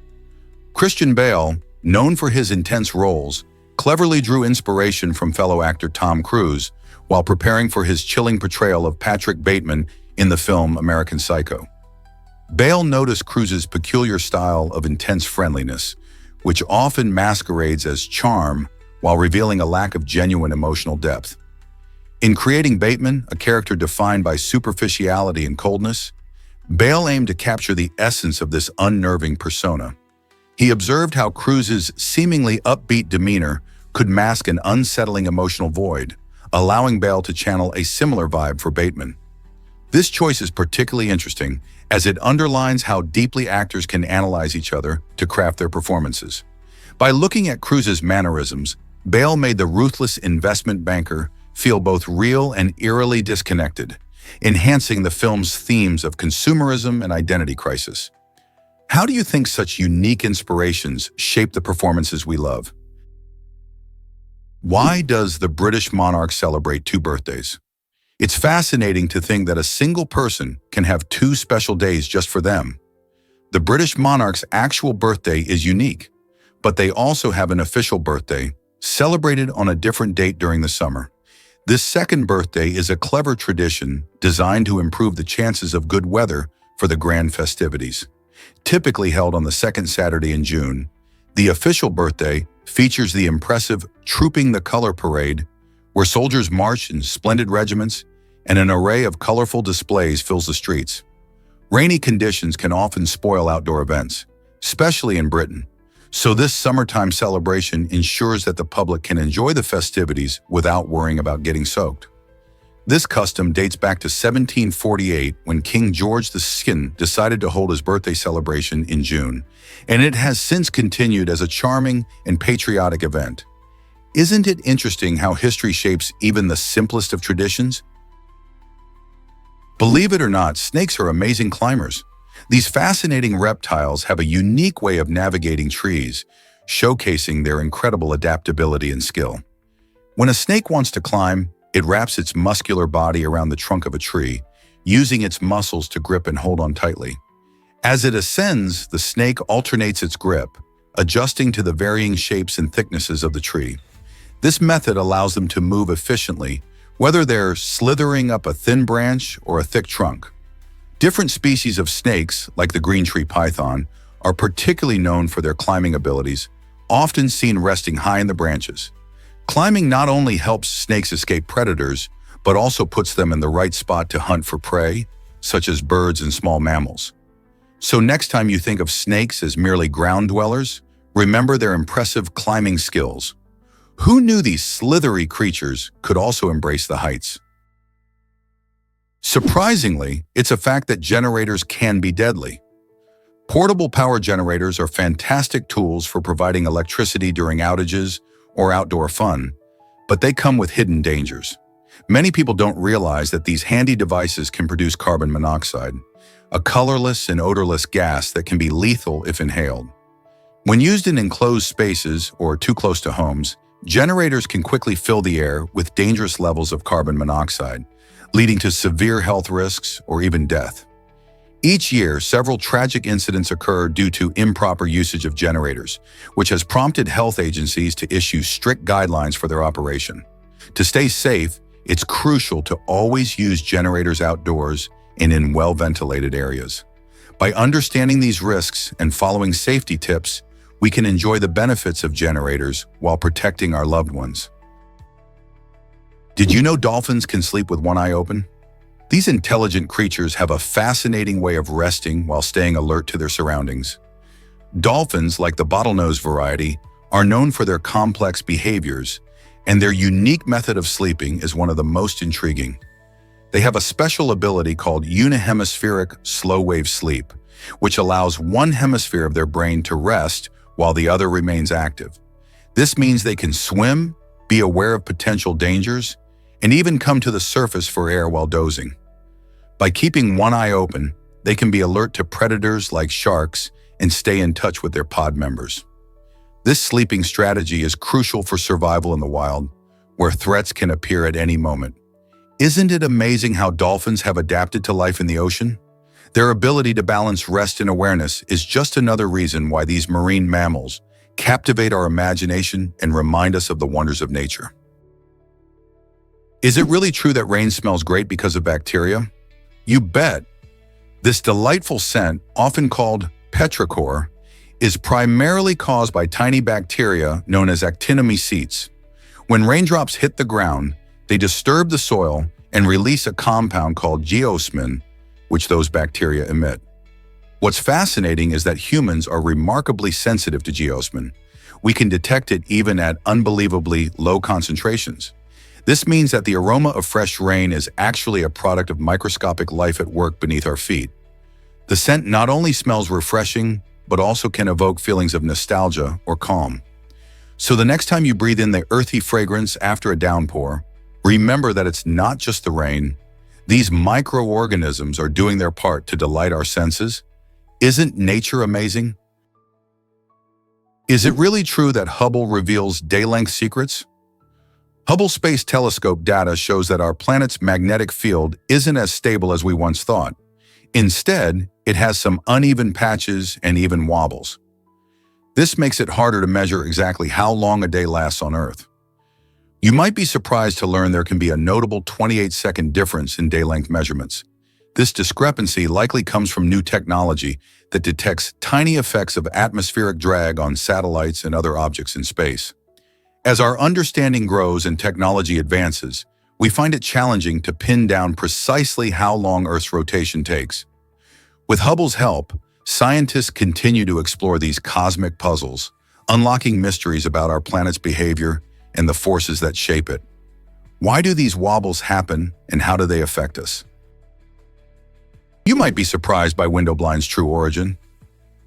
Christian Bale, known for his intense roles, cleverly drew inspiration from fellow actor Tom Cruise while preparing for his chilling portrayal of Patrick Bateman in the film American Psycho. Bale noticed Cruise's peculiar style of intense friendliness, which often masquerades as charm while revealing a lack of genuine emotional depth. In creating Bateman, a character defined by superficiality and coldness, Bale aimed to capture the essence of this unnerving persona. He observed how Cruise's seemingly upbeat demeanor could mask an unsettling emotional void, allowing Bale to channel a similar vibe for Bateman. This choice is particularly interesting as it underlines how deeply actors can analyze each other to craft their performances. By looking at Cruise's mannerisms, Bale made the ruthless investment banker feel both real and eerily disconnected, enhancing the film's themes of consumerism and identity crisis. How do you think such unique inspirations shape the performances we love? Why does the British monarch celebrate two birthdays? It's fascinating to think that a single person can have two special days just for them. The British monarch's actual birthday is unique, but they also have an official birthday, celebrated on a different date during the summer. This second birthday is a clever tradition designed to improve the chances of good weather for the grand festivities. Typically held on the second Saturday in June, the official birthday features the impressive Trooping the Color Parade, where soldiers march in splendid regiments and an array of colorful displays fills the streets. Rainy conditions can often spoil outdoor events, especially in Britain, so this summertime celebration ensures that the public can enjoy the festivities without worrying about getting soaked. This custom dates back to 1748 when King George II decided to hold his birthday celebration in June, and it has since continued as a charming and patriotic event. Isn't it interesting how history shapes even the simplest of traditions? Believe it or not, snakes are amazing climbers. These fascinating reptiles have a unique way of navigating trees, showcasing their incredible adaptability and skill. When a snake wants to climb, it wraps its muscular body around the trunk of a tree, using its muscles to grip and hold on tightly. As it ascends, the snake alternates its grip, adjusting to the varying shapes and thicknesses of the tree. This method allows them to move efficiently, whether they're slithering up a thin branch or a thick trunk. Different species of snakes, like the green tree python, are particularly known for their climbing abilities, often seen resting high in the branches. Climbing not only helps snakes escape predators, but also puts them in the right spot to hunt for prey, such as birds and small mammals. So next time you think of snakes as merely ground dwellers, remember their impressive climbing skills. Who knew these slithery creatures could also embrace the heights? Surprisingly, it's a fact that generators can be deadly. Portable power generators are fantastic tools for providing electricity during outages or outdoor fun, but they come with hidden dangers. Many people don't realize that these handy devices can produce carbon monoxide, a colorless and odorless gas that can be lethal if inhaled. When used in enclosed spaces or too close to homes, generators can quickly fill the air with dangerous levels of carbon monoxide, leading to severe health risks or even death. Each year, several tragic incidents occur due to improper usage of generators, which has prompted health agencies to issue strict guidelines for their operation. To stay safe, it's crucial to always use generators outdoors and in well-ventilated areas. By understanding these risks and following safety tips, we can enjoy the benefits of generators while protecting our loved ones. Did you know dolphins can sleep with one eye open? These intelligent creatures have a fascinating way of resting while staying alert to their surroundings. Dolphins, like the bottlenose variety, are known for their complex behaviors, and their unique method of sleeping is one of the most intriguing. They have a special ability called unihemispheric slow-wave sleep, which allows one hemisphere of their brain to rest while the other remains active. This means they can swim, be aware of potential dangers, and even come to the surface for air while dozing. By keeping one eye open, they can be alert to predators like sharks and stay in touch with their pod members. This sleeping strategy is crucial for survival in the wild, where threats can appear at any moment. Isn't it amazing how dolphins have adapted to life in the ocean? Their ability to balance rest and awareness is just another reason why these marine mammals captivate our imagination and remind us of the wonders of nature. Is it really true that rain smells great because of bacteria? You bet! This delightful scent, often called petrichor, is primarily caused by tiny bacteria known as actinomycetes. When raindrops hit the ground, they disturb the soil and release a compound called geosmin, which those bacteria emit. What's fascinating is that humans are remarkably sensitive to geosmin. We can detect it even at unbelievably low concentrations. This means that the aroma of fresh rain is actually a product of microscopic life at work beneath our feet. The scent not only smells refreshing, but also can evoke feelings of nostalgia or calm. So the next time you breathe in the earthy fragrance after a downpour, remember that it's not just the rain. These microorganisms are doing their part to delight our senses. Isn't nature amazing? Is it really true that Hubble reveals day-length secrets? Hubble Space Telescope data shows that our planet's magnetic field isn't as stable as we once thought. Instead, it has some uneven patches and even wobbles. This makes it harder to measure exactly how long a day lasts on Earth. You might be surprised to learn there can be a notable 28-second difference in day-length measurements. This discrepancy likely comes from new technology that detects tiny effects of atmospheric drag on satellites and other objects in space. As our understanding grows and technology advances, we find it challenging to pin down precisely how long Earth's rotation takes. With Hubble's help, scientists continue to explore these cosmic puzzles, unlocking mysteries about our planet's behavior and the forces that shape it. Why do these wobbles happen, and how do they affect us? You might be surprised by window blinds' true origin.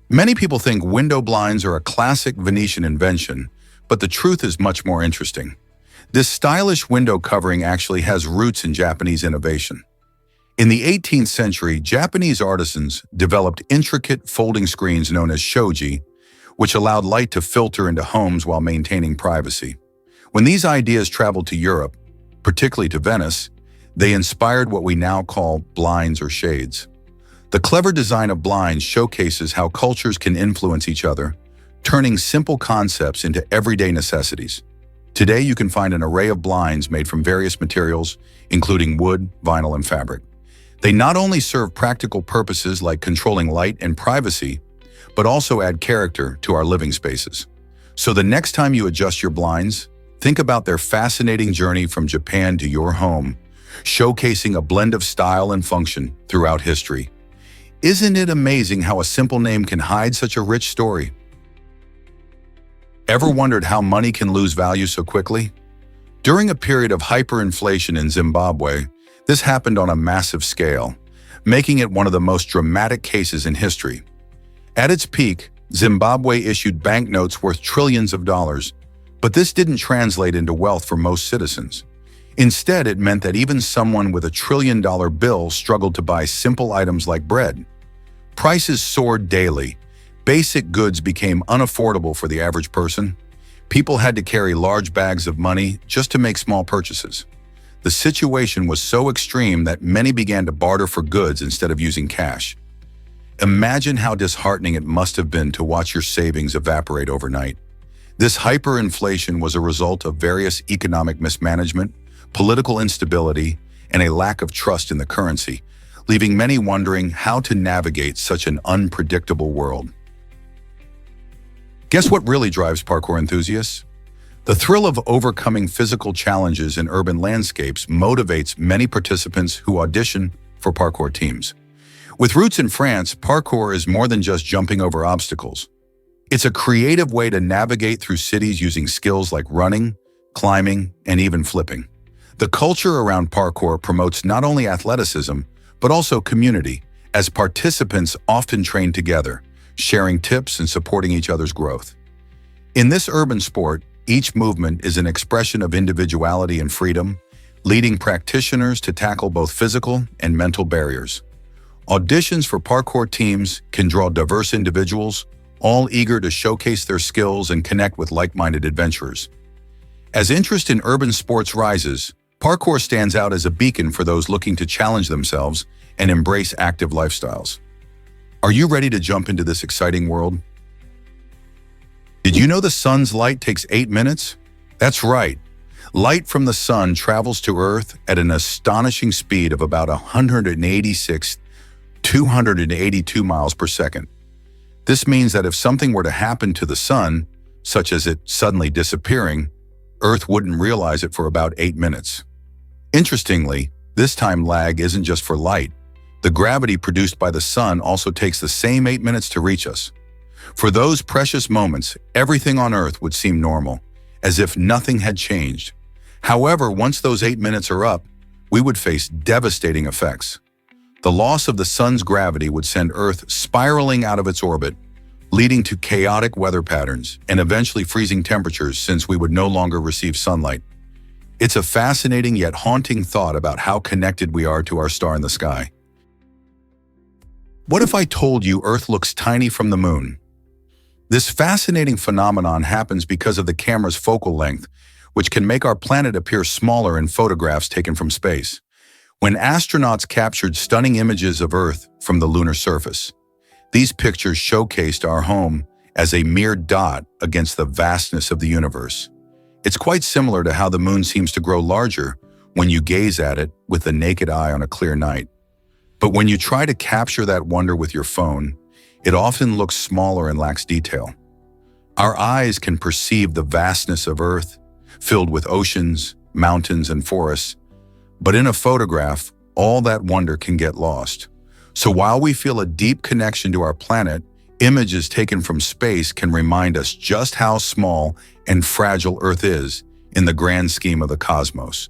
Many people think window blinds are a classic Venetian invention, but the truth is much more interesting. This stylish window covering actually has roots in Japanese innovation. In the 18th century, Japanese artisans developed intricate folding screens known as shoji, which allowed light to filter into homes while maintaining privacy. When these ideas traveled to Europe, particularly to Venice, they inspired what we now call blinds or shades. The clever design of blinds showcases how cultures can influence each other, turning simple concepts into everyday necessities. Today, you can find an array of blinds made from various materials, including wood, vinyl, and fabric. They not only serve practical purposes like controlling light and privacy, but also add character to our living spaces. So the next time you adjust your blinds, think about their fascinating journey from Japan to your home, showcasing a blend of style and function throughout history. Isn't it amazing how a simple name can hide such a rich story? Ever wondered how money can lose value so quickly? During a period of hyperinflation in Zimbabwe, this happened on a massive scale, making it one of the most dramatic cases in history. At its peak, Zimbabwe issued banknotes worth trillions of dollars, but this didn't translate into wealth for most citizens. Instead, it meant that even someone with a trillion-dollar bill struggled to buy simple items like bread. Prices soared daily. Basic goods became unaffordable for the average person. People had to carry large bags of money just to make small purchases. The situation was so extreme that many began to barter for goods instead of using cash. Imagine how disheartening it must have been to watch your savings evaporate overnight. This hyperinflation was a result of various economic mismanagement, political instability, and a lack of trust in the currency, leaving many wondering how to navigate such an unpredictable world. Guess what really drives parkour enthusiasts? The thrill of overcoming physical challenges in urban landscapes motivates many participants who audition for parkour teams. With roots in France, parkour is more than just jumping over obstacles. It's a creative way to navigate through cities using skills like running, climbing, and even flipping. The culture around parkour promotes not only athleticism, but also community, as participants often train together, sharing tips and supporting each other's growth. In this urban sport, each movement is an expression of individuality and freedom, leading practitioners to tackle both physical and mental barriers. Auditions for parkour teams can draw diverse individuals, all eager to showcase their skills and connect with like-minded adventurers. As interest in urban sports rises, parkour stands out as a beacon for those looking to challenge themselves and embrace active lifestyles. Are you ready to jump into this exciting world? Did you know the sun's light takes 8 minutes? That's right. Light from the sun travels to Earth at an astonishing speed of about 282 miles per second. This means that if something were to happen to the sun, such as it suddenly disappearing, Earth wouldn't realize it for about 8 minutes. Interestingly, this time lag isn't just for light. The gravity produced by the sun also takes the same 8 minutes to reach us. For those precious moments, everything on Earth would seem normal, as if nothing had changed. However, once those 8 minutes are up, we would face devastating effects. The loss of the sun's gravity would send Earth spiraling out of its orbit, leading to chaotic weather patterns and eventually freezing temperatures since we would no longer receive sunlight. It's a fascinating yet haunting thought about how connected we are to our star in the sky. What if I told you Earth looks tiny from the moon? This fascinating phenomenon happens because of the camera's focal length, which can make our planet appear smaller in photographs taken from space. When astronauts captured stunning images of Earth from the lunar surface, these pictures showcased our home as a mere dot against the vastness of the universe. It's quite similar to how the moon seems to grow larger when you gaze at it with the naked eye on a clear night. But when you try to capture that wonder with your phone, it often looks smaller and lacks detail. Our eyes can perceive the vastness of Earth, filled with oceans, mountains, and forests, but in a photograph, all that wonder can get lost. So while we feel a deep connection to our planet, images taken from space can remind us just how small and fragile Earth is in the grand scheme of the cosmos.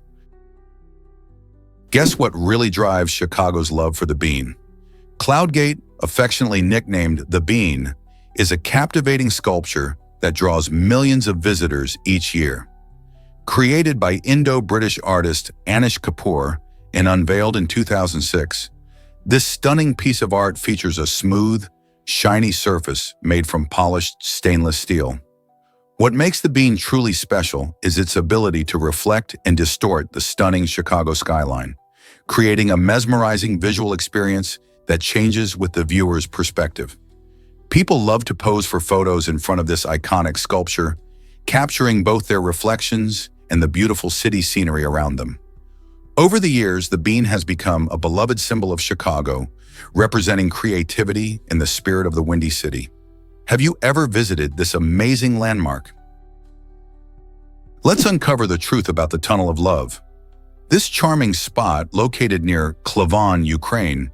Guess what really drives Chicago's love for the Bean? Cloudgate, affectionately nicknamed the Bean, is a captivating sculpture that draws millions of visitors each year. Created by Indo-British artist Anish Kapoor and unveiled in 2006, this stunning piece of art features a smooth, shiny surface made from polished stainless steel. What makes the Bean truly special is its ability to reflect and distort the stunning Chicago skyline, creating a mesmerizing visual experience that changes with the viewer's perspective. People love to pose for photos in front of this iconic sculpture, capturing both their reflections and the beautiful city scenery around them. Over the years, the Bean has become a beloved symbol of Chicago, representing creativity and the spirit of the Windy City. Have you ever visited this amazing landmark? Let's uncover the truth about the Tunnel of Love. This charming spot, located near Klavon, Ukraine,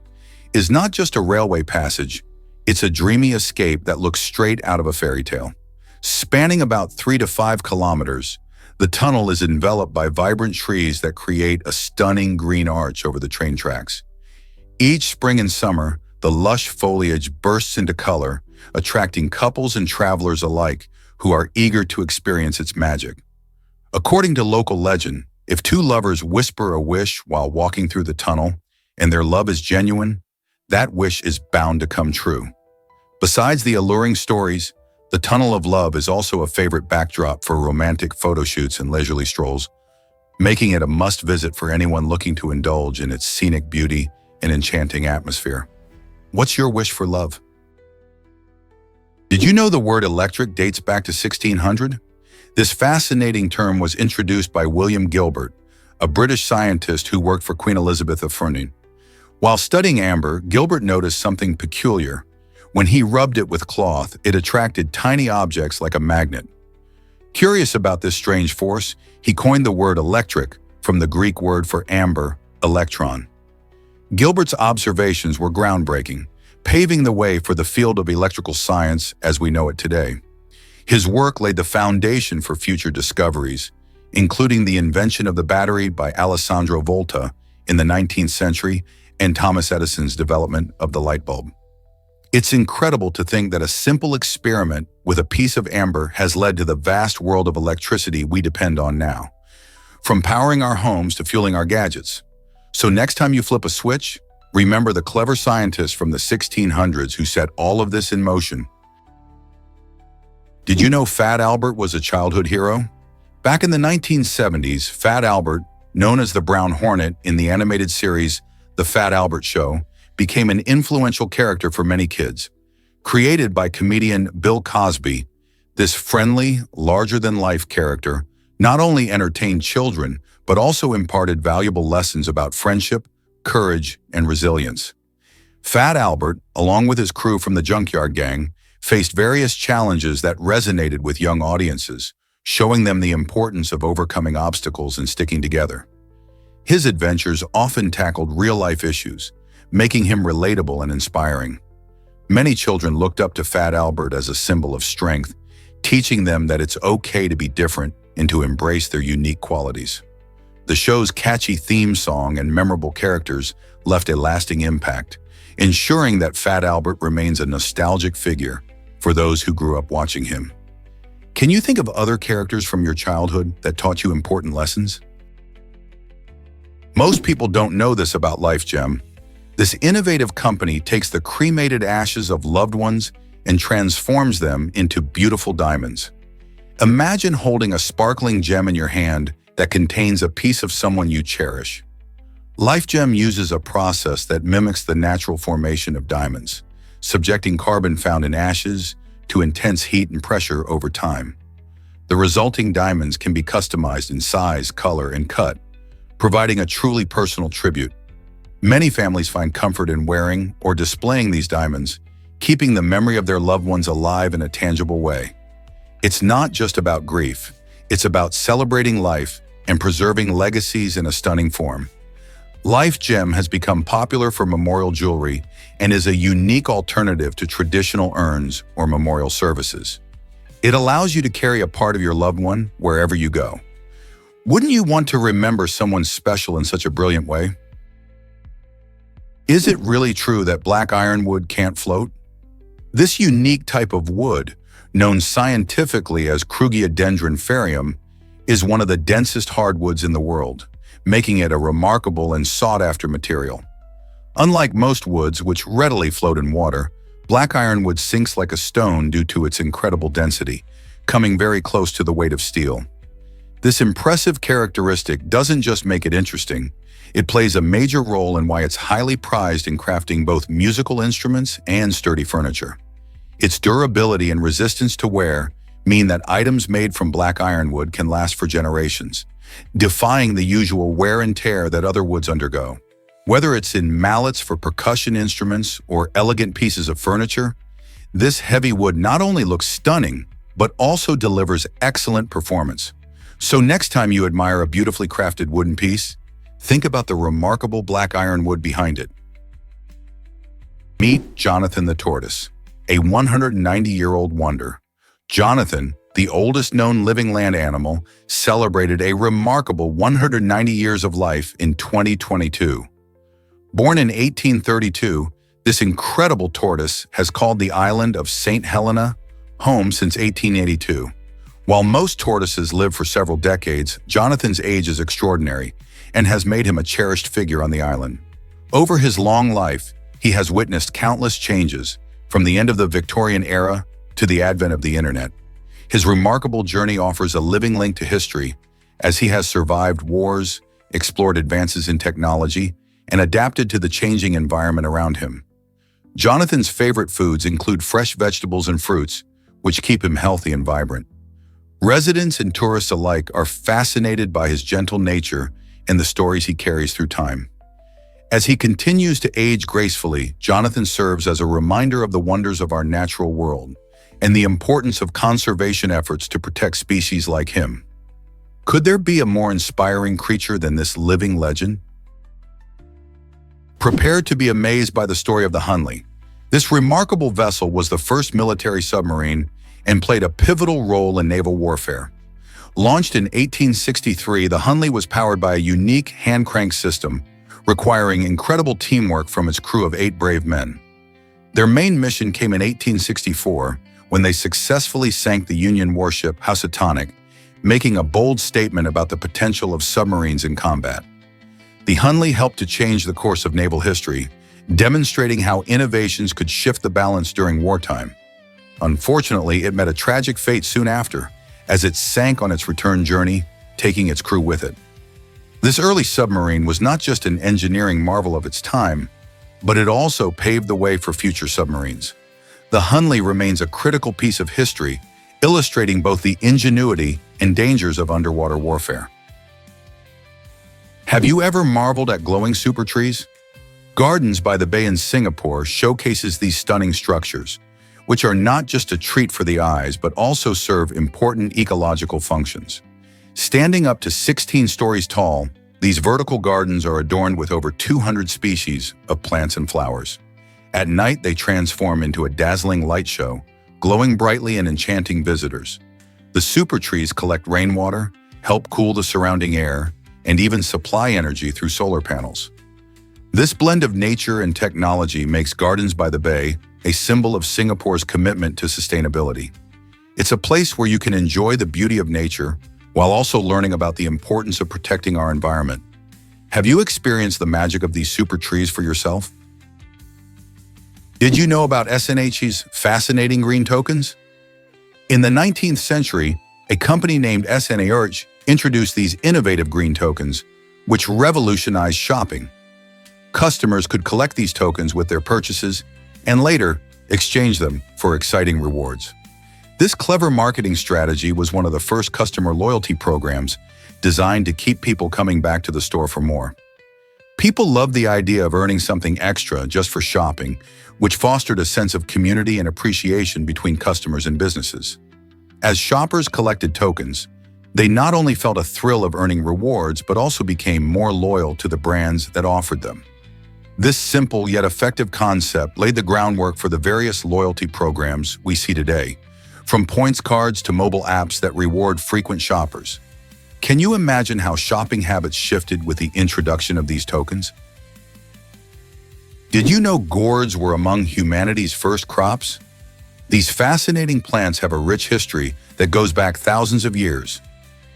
is not just a railway passage, it's a dreamy escape that looks straight out of a fairy tale. Spanning about 3 to 5 kilometers, the tunnel is enveloped by vibrant trees that create a stunning green arch over the train tracks. Each spring and summer, the lush foliage bursts into color, attracting couples and travelers alike who are eager to experience its magic. According to local legend, if two lovers whisper a wish while walking through the tunnel and their love is genuine, that wish is bound to come true. Besides the alluring stories, the Tunnel of Love is also a favorite backdrop for romantic photo shoots and leisurely strolls, making it a must-visit for anyone looking to indulge in its scenic beauty and enchanting atmosphere. What's your wish for love? Did you know the word electric dates back to 1600? This fascinating term was introduced by William Gilbert, a British scientist who worked for Queen Elizabeth of Fernie. While studying amber, Gilbert noticed something peculiar. When he rubbed it with cloth, it attracted tiny objects like a magnet. Curious about this strange force, he coined the word electric from the Greek word for amber, electron. Gilbert's observations were groundbreaking, paving the way for the field of electrical science as we know it today. His work laid the foundation for future discoveries, including the invention of the battery by Alessandro Volta in the 19th century and Thomas Edison's development of the light bulb. It's incredible to think that a simple experiment with a piece of amber has led to the vast world of electricity we depend on now, from powering our homes to fueling our gadgets. So next time you flip a switch, remember the clever scientists from the 1600s who set all of this in motion. Did you know Fat Albert was a childhood hero? Back in the 1970s, Fat Albert, known as the Brown Hornet in the animated series The Fat Albert Show, became an influential character for many kids. Created by comedian Bill Cosby, this friendly, larger-than-life character not only entertained children, but also imparted valuable lessons about friendship, courage, and resilience. Fat Albert, along with his crew from the Junkyard Gang, faced various challenges that resonated with young audiences, showing them the importance of overcoming obstacles and sticking together. His adventures often tackled real-life issues, making him relatable and inspiring. Many children looked up to Fat Albert as a symbol of strength, teaching them that it's okay to be different and to embrace their unique qualities. The show's catchy theme song and memorable characters left a lasting impact, ensuring that Fat Albert remains a nostalgic figure for those who grew up watching him. Can you think of other characters from your childhood that taught you important lessons? Most people don't know this about LifeGem. This innovative company takes the cremated ashes of loved ones and transforms them into beautiful diamonds. Imagine holding a sparkling gem in your hand that contains a piece of someone you cherish. LifeGem uses a process that mimics the natural formation of diamonds, subjecting carbon found in ashes to intense heat and pressure over time. The resulting diamonds can be customized in size, color, and cut, providing a truly personal tribute. Many families find comfort in wearing or displaying these diamonds, keeping the memory of their loved ones alive in a tangible way. It's not just about grief, it's about celebrating life and preserving legacies in a stunning form. LifeGem has become popular for memorial jewelry and is a unique alternative to traditional urns or memorial services. It allows you to carry a part of your loved one wherever you go. Wouldn't you want to remember someone special in such a brilliant way? Is it really true that black ironwood can't float? This unique type of wood, known scientifically as Krugiodendron ferrium, is one of the densest hardwoods in the world, making it a remarkable and sought-after material. Unlike most woods, which readily float in water, black ironwood sinks like a stone due to its incredible density, coming very close to the weight of steel. This impressive characteristic doesn't just make it interesting, it plays a major role in why it's highly prized in crafting both musical instruments and sturdy furniture. Its durability and resistance to wear mean that items made from black ironwood can last for generations, defying the usual wear and tear that other woods undergo. Whether it's in mallets for percussion instruments or elegant pieces of furniture, this heavy wood not only looks stunning, but also delivers excellent performance. So next time you admire a beautifully crafted wooden piece, think about the remarkable black ironwood behind it. Meet Jonathan the tortoise, a 190-year-old wonder. Jonathan, the oldest known living land animal, celebrated a remarkable 190 years of life in 2022. Born in 1832, this incredible tortoise has called the island of St. Helena home since 1882. While most tortoises live for several decades, Jonathan's age is extraordinary and has made him a cherished figure on the island. Over his long life, he has witnessed countless changes, from the end of the Victorian era to the advent of the internet. His remarkable journey offers a living link to history, as he has survived wars, explored advances in technology, and adapted to the changing environment around him. Jonathan's favorite foods include fresh vegetables and fruits, which keep him healthy and vibrant. Residents and tourists alike are fascinated by his gentle nature and the stories he carries through time. As he continues to age gracefully, Jonathan serves as a reminder of the wonders of our natural world and the importance of conservation efforts to protect species like him. Could there be a more inspiring creature than this living legend? Prepare to be amazed by the story of the Hunley. This remarkable vessel was the first military submarine and played a pivotal role in naval warfare. Launched in 1863, the Hunley was powered by a unique hand-crank system, requiring incredible teamwork from its crew of 8 brave men. Their main mission came in 1864, when they successfully sank the Union warship Housatonic, making a bold statement about the potential of submarines in combat. The Hunley helped to change the course of naval history, demonstrating how innovations could shift the balance during wartime. Unfortunately, it met a tragic fate soon after, as it sank on its return journey, taking its crew with it. This early submarine was not just an engineering marvel of its time, but it also paved the way for future submarines. The Hunley remains a critical piece of history, illustrating both the ingenuity and dangers of underwater warfare. Have you ever marveled at glowing super trees? Gardens by the Bay in Singapore showcases these stunning structures, which are not just a treat for the eyes, but also serve important ecological functions. Standing up to 16 stories tall, these vertical gardens are adorned with over 200 species of plants and flowers. At night, they transform into a dazzling light show, glowing brightly and enchanting visitors. The super trees collect rainwater, help cool the surrounding air, and even supply energy through solar panels. This blend of nature and technology makes Gardens by the Bay a symbol of Singapore's commitment to sustainability. It's a place where you can enjoy the beauty of nature while also learning about the importance of protecting our environment. Have you experienced the magic of these super trees for yourself? Did you know about SNH's fascinating green tokens? In the 19th century, a company named SNH introduced these innovative green tokens, which revolutionized shopping. Customers could collect these tokens with their purchases and later exchange them for exciting rewards. This clever marketing strategy was one of the first customer loyalty programs designed to keep people coming back to the store for more. People loved the idea of earning something extra just for shopping, which fostered a sense of community and appreciation between customers and businesses. As shoppers collected tokens, they not only felt a thrill of earning rewards, but also became more loyal to the brands that offered them. This simple yet effective concept laid the groundwork for the various loyalty programs we see today, from points cards to mobile apps that reward frequent shoppers. Can you imagine how shopping habits shifted with the introduction of these tokens? Did you know gourds were among humanity's first crops? These fascinating plants have a rich history that goes back thousands of years.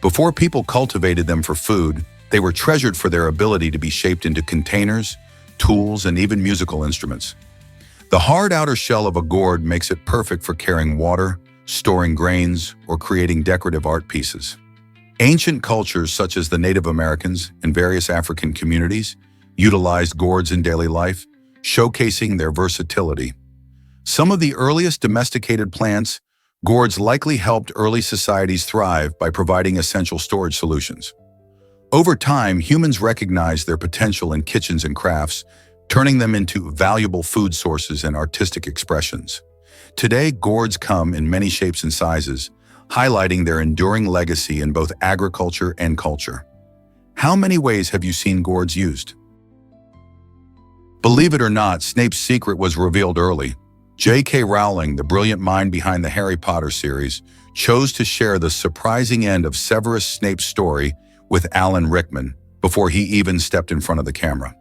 Before people cultivated them for food, they were treasured for their ability to be shaped into containers, tools, and even musical instruments. The hard outer shell of a gourd makes it perfect for carrying water, storing grains, or creating decorative art pieces. Ancient cultures such as the Native Americans and various African communities utilized gourds in daily life, showcasing their versatility. Some of the earliest domesticated plants, gourds likely helped early societies thrive by providing essential storage solutions. Over time, humans recognized their potential in kitchens and crafts, turning them into valuable food sources and artistic expressions. Today, gourds come in many shapes and sizes, highlighting their enduring legacy in both agriculture and culture. How many ways have you seen gourds used? Believe it or not, Snape's secret was revealed early. J.K. Rowling, the brilliant mind behind the Harry Potter series, chose to share the surprising end of Severus Snape's story with Alan Rickman before he even stepped in front of the camera.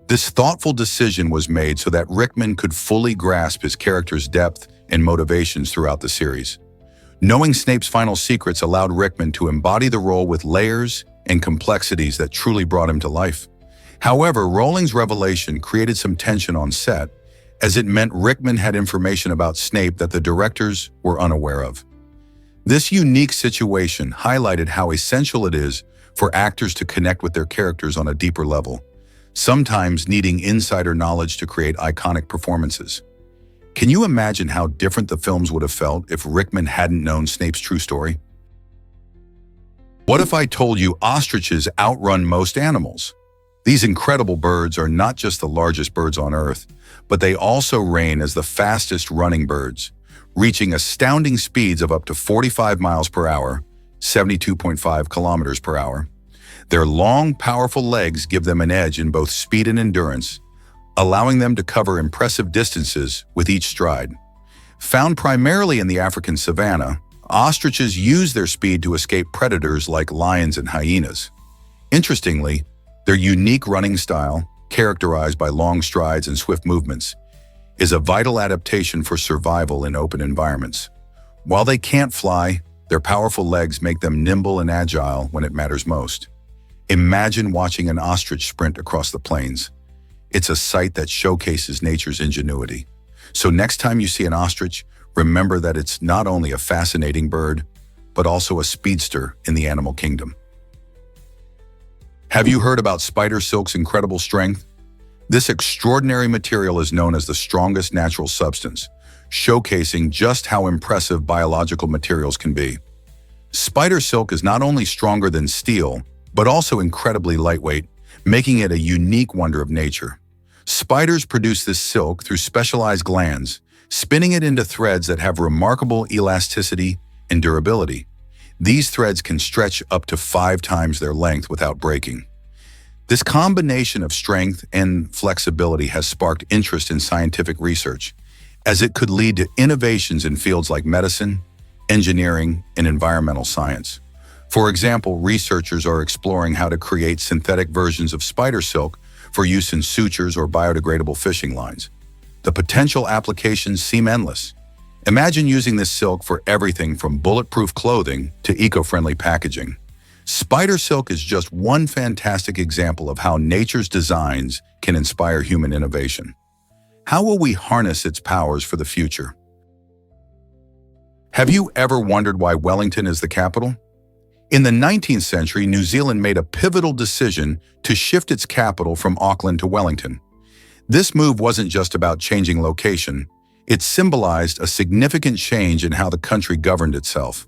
This thoughtful decision was made so that Rickman could fully grasp his character's depth and motivations throughout the series. Knowing Snape's final secrets allowed Rickman to embody the role with layers and complexities that truly brought him to life. However, Rowling's revelation created some tension on set, as it meant Rickman had information about Snape that the directors were unaware of. This unique situation highlighted how essential it is for actors to connect with their characters on a deeper level, sometimes needing insider knowledge to create iconic performances. Can you imagine how different the films would have felt if Rickman hadn't known Snape's true story? What if I told you ostriches outrun most animals? These incredible birds are not just the largest birds on Earth, but they also reign as the fastest running birds, reaching astounding speeds of up to 45 miles per hour, 72.5 kilometers per hour. Their long, powerful legs give them an edge in both speed and endurance, allowing them to cover impressive distances with each stride. Found primarily in the African savanna, ostriches use their speed to escape predators like lions and hyenas. Interestingly, their unique running style, characterized by long strides and swift movements, is a vital adaptation for survival in open environments. While they can't fly, their powerful legs make them nimble and agile when it matters most. Imagine watching an ostrich sprint across the plains. It's a sight that showcases nature's ingenuity. So next time you see an ostrich, remember that it's not only a fascinating bird, but also a speedster in the animal kingdom. Have you heard about spider silk's incredible strength? This extraordinary material is known as the strongest natural substance, showcasing just how impressive biological materials can be. Spider silk is not only stronger than steel, but also incredibly lightweight, making it a unique wonder of nature. Spiders produce this silk through specialized glands, spinning it into threads that have remarkable elasticity and durability. These threads can stretch up to 5 times their length without breaking. This combination of strength and flexibility has sparked interest in scientific research, as it could lead to innovations in fields like medicine, engineering, and environmental science. For example, researchers are exploring how to create synthetic versions of spider silk for use in sutures or biodegradable fishing lines. The potential applications seem endless. Imagine using this silk for everything from bulletproof clothing to eco-friendly packaging. Spider silk is just one fantastic example of how nature's designs can inspire human innovation. How will we harness its powers for the future? Have you ever wondered why Wellington is the capital? In the 19th century, New Zealand made a pivotal decision to shift its capital from Auckland to Wellington. This move wasn't just about changing location. It symbolized a significant change in how the country governed itself.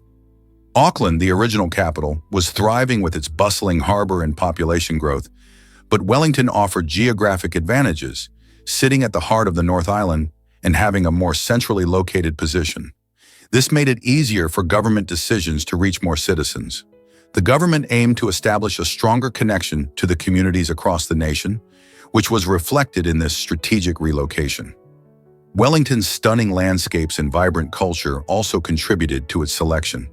Auckland, the original capital, was thriving with its bustling harbor and population growth, but Wellington offered geographic advantages, sitting at the heart of the North Island and having a more centrally located position. This made it easier for government decisions to reach more citizens. The government aimed to establish a stronger connection to the communities across the nation, which was reflected in this strategic relocation. Wellington's stunning landscapes and vibrant culture also contributed to its selection.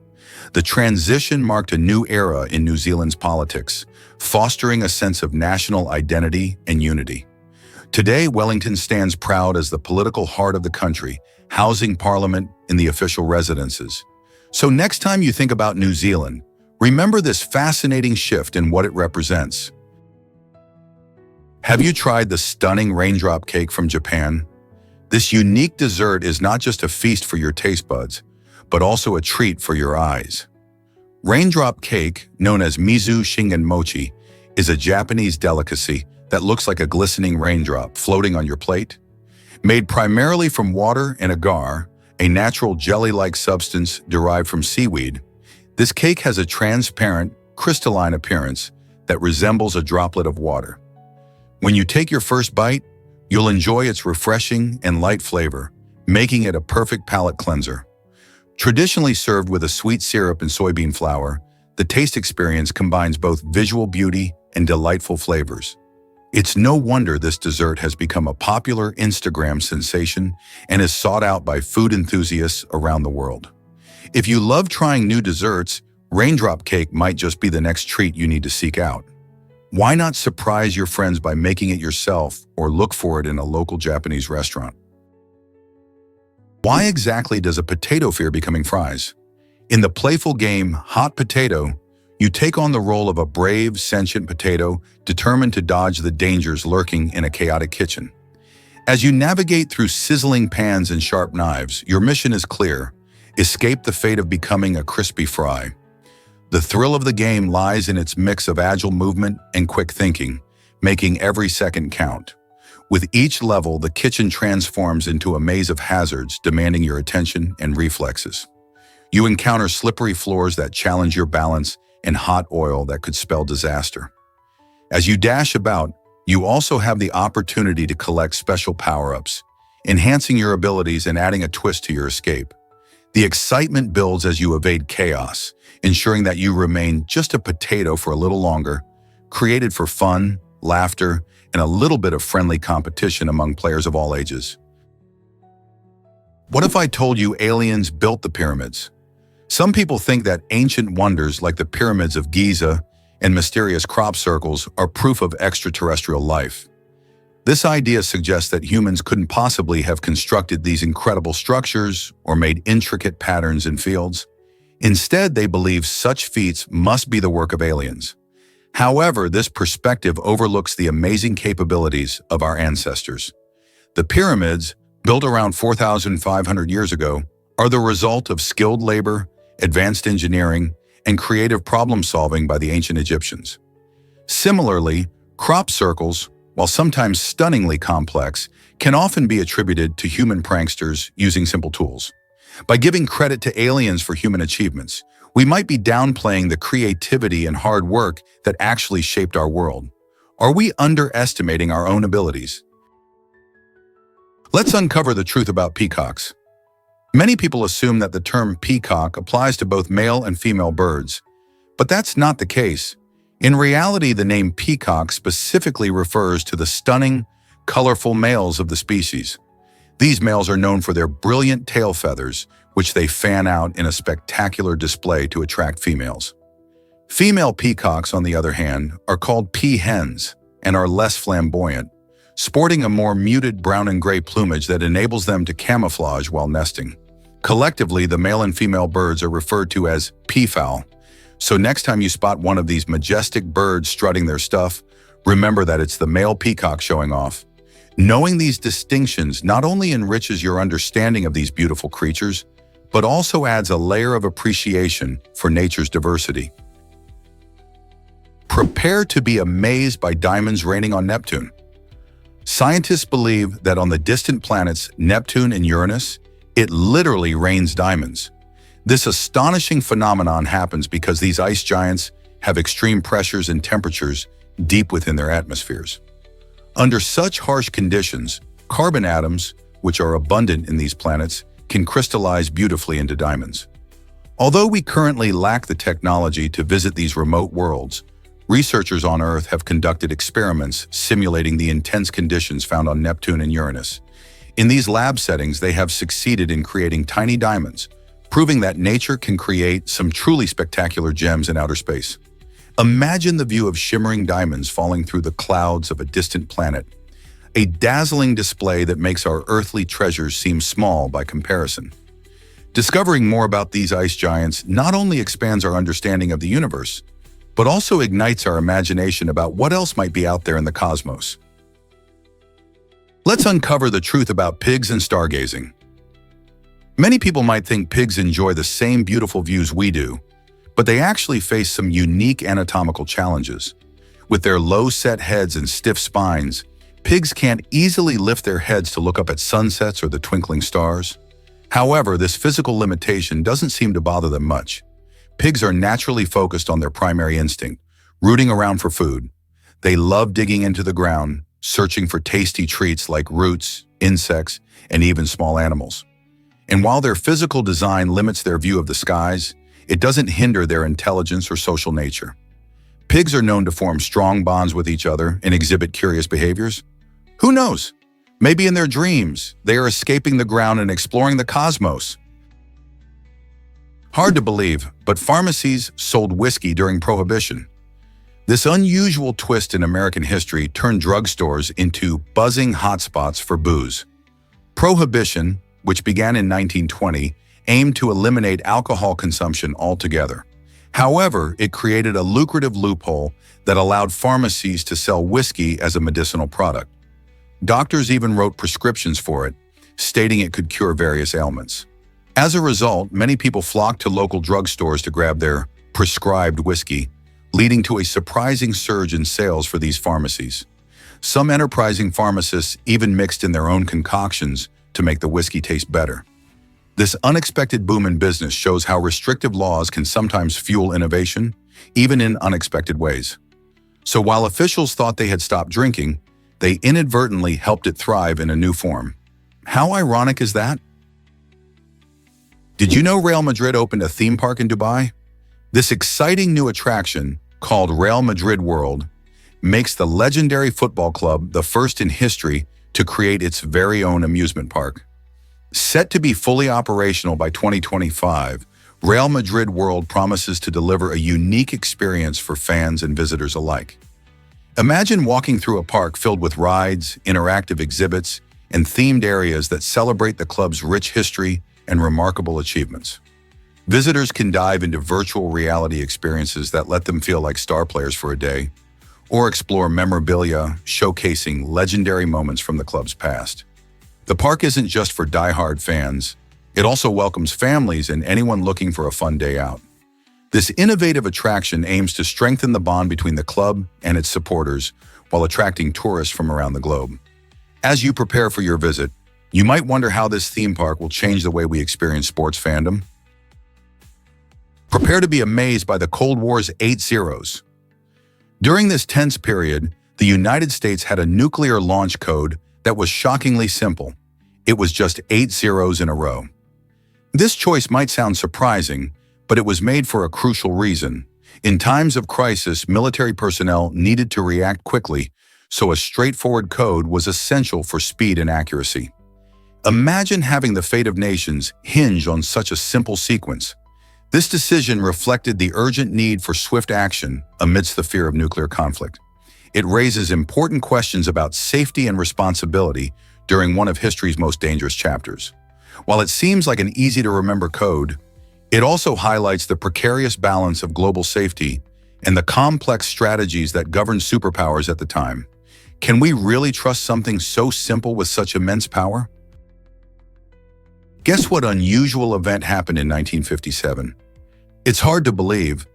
The transition marked a new era in New Zealand's politics, fostering a sense of national identity and unity. Today, Wellington stands proud as the political heart of the country, housing parliament in the official residences. So next time you think about New Zealand, remember this fascinating shift in what it represents. Have you tried the stunning raindrop cake from Japan? This unique dessert is not just a feast for your taste buds, but also a treat for your eyes. Raindrop cake, known as mizu shingen mochi, is a Japanese delicacy that looks like a glistening raindrop floating on your plate. Made primarily from water and agar, a natural jelly-like substance derived from seaweed, this cake has a transparent, crystalline appearance that resembles a droplet of water. When you take your first bite, you'll enjoy its refreshing and light flavor, making it a perfect palate cleanser. Traditionally served with a sweet syrup and soybean flour, the taste experience combines both visual beauty and delightful flavors. It's no wonder this dessert has become a popular Instagram sensation and is sought out by food enthusiasts around the world. If you love trying new desserts, raindrop cake might just be the next treat you need to seek out. Why not surprise your friends by making it yourself or look for it in a local Japanese restaurant? Why exactly does a potato fear becoming fries? In the playful game Hot Potato, you take on the role of a brave, sentient potato determined to dodge the dangers lurking in a chaotic kitchen. As you navigate through sizzling pans and sharp knives, your mission is clear: escape the fate of becoming a crispy fry. The thrill of the game lies in its mix of agile movement and quick thinking, making every second count. With each level, the kitchen transforms into a maze of hazards demanding your attention and reflexes. You encounter slippery floors that challenge your balance and hot oil that could spell disaster. As you dash about, you also have the opportunity to collect special power-ups, enhancing your abilities and adding a twist to your escape. The excitement builds as you evade chaos, ensuring that you remain just a potato for a little longer, created for fun, laughter, and a little bit of friendly competition among players of all ages. What if I told you aliens built the pyramids? Some people think that ancient wonders like the pyramids of Giza and mysterious crop circles are proof of extraterrestrial life. This idea suggests that humans couldn't possibly have constructed these incredible structures or made intricate patterns in fields. Instead, they believe such feats must be the work of aliens. However, this perspective overlooks the amazing capabilities of our ancestors. The pyramids, built around 4,500 years ago, are the result of skilled labor, advanced engineering, and creative problem-solving by the ancient Egyptians. Similarly, crop circles, while sometimes stunningly complex, can often be attributed to human pranksters using simple tools. By giving credit to aliens for human achievements, we might be downplaying the creativity and hard work that actually shaped our world. Are we underestimating our own abilities? Let's uncover the truth about peacocks. Many people assume that the term peacock applies to both male and female birds, but that's not the case. In reality, the name peacock specifically refers to the stunning, colorful males of the species. These males are known for their brilliant tail feathers, which they fan out in a spectacular display to attract females. Female peacocks, on the other hand, are called peahens and are less flamboyant, sporting a more muted brown and gray plumage that enables them to camouflage while nesting. Collectively, the male and female birds are referred to as peafowl. So next time you spot one of these majestic birds strutting their stuff, remember that it's the male peacock showing off. Knowing these distinctions not only enriches your understanding of these beautiful creatures, but also adds a layer of appreciation for nature's diversity. Prepare to be amazed by diamonds raining on Neptune. Scientists believe that on the distant planets Neptune and Uranus, it literally rains diamonds. This astonishing phenomenon happens because these ice giants have extreme pressures and temperatures deep within their atmospheres. Under such harsh conditions, carbon atoms, which are abundant in these planets, can crystallize beautifully into diamonds. Although we currently lack the technology to visit these remote worlds, researchers on Earth have conducted experiments simulating the intense conditions found on Neptune and Uranus. In these lab settings, they have succeeded in creating tiny diamonds, proving that nature can create some truly spectacular gems in outer space. Imagine the view of shimmering diamonds falling through the clouds of a distant planet, a dazzling display that makes our earthly treasures seem small by comparison. Discovering more about these ice giants not only expands our understanding of the universe, but also ignites our imagination about what else might be out there in the cosmos. Let's uncover the truth about pigs and stargazing. Many people might think pigs enjoy the same beautiful views we do, but they actually face some unique anatomical challenges. With their low-set heads and stiff spines, pigs can't easily lift their heads to look up at sunsets or the twinkling stars. However, this physical limitation doesn't seem to bother them much. Pigs are naturally focused on their primary instinct, rooting around for food. They love digging into the ground, searching for tasty treats like roots, insects, and even small animals. And while their physical design limits their view of the skies, it doesn't hinder their intelligence or social nature. Pigs are known to form strong bonds with each other and exhibit curious behaviors. Who knows? Maybe in their dreams, they are escaping the ground and exploring the cosmos. Hard to believe, but pharmacies sold whiskey during Prohibition. This unusual twist in American history turned drugstores into buzzing hotspots for booze. Prohibition, which began in 1920, aimed to eliminate alcohol consumption altogether. However, it created a lucrative loophole that allowed pharmacies to sell whiskey as a medicinal product. Doctors even wrote prescriptions for it, stating it could cure various ailments. As a result, many people flocked to local drugstores to grab their prescribed whiskey, leading to a surprising surge in sales for these pharmacies. Some enterprising pharmacists even mixed in their own concoctions to make the whiskey taste better. This unexpected boom in business shows how restrictive laws can sometimes fuel innovation, even in unexpected ways. So while officials thought they had stopped drinking, they inadvertently helped it thrive in a new form. How ironic is that? Did you know Real Madrid opened a theme park in Dubai? This exciting new attraction, called Real Madrid World, makes the legendary football club the first in history to create its very own amusement park. Set to be fully operational by 2025, Real Madrid World promises to deliver a unique experience for fans and visitors alike. Imagine walking through a park filled with rides, interactive exhibits, and themed areas that celebrate the club's rich history and remarkable achievements. Visitors can dive into virtual reality experiences that let them feel like star players for a day, or explore memorabilia showcasing legendary moments from the club's past. The park isn't just for die-hard fans, it also welcomes families and anyone looking for a fun day out. This innovative attraction aims to strengthen the bond between the club and its supporters while attracting tourists from around the globe. As you prepare for your visit, you might wonder how this theme park will change the way we experience sports fandom. Prepare to be amazed by the Cold War's 8 zeros. During this tense period, the United States had a nuclear launch code that was shockingly simple. It was just 8 zeros in a row. This choice might sound surprising, but it was made for a crucial reason. In times of crisis, military personnel needed to react quickly, so a straightforward code was essential for speed and accuracy. Imagine having the fate of nations hinge on such a simple sequence. This decision reflected the urgent need for swift action amidst the fear of nuclear conflict. It raises important questions about safety and responsibility during one of history's most dangerous chapters. While it seems like an easy-to-remember code, it also highlights the precarious balance of global safety and the complex strategies that governed superpowers at the time. Can we really trust something so simple with such immense power? Guess what unusual event happened in 1957? It's hard to believe,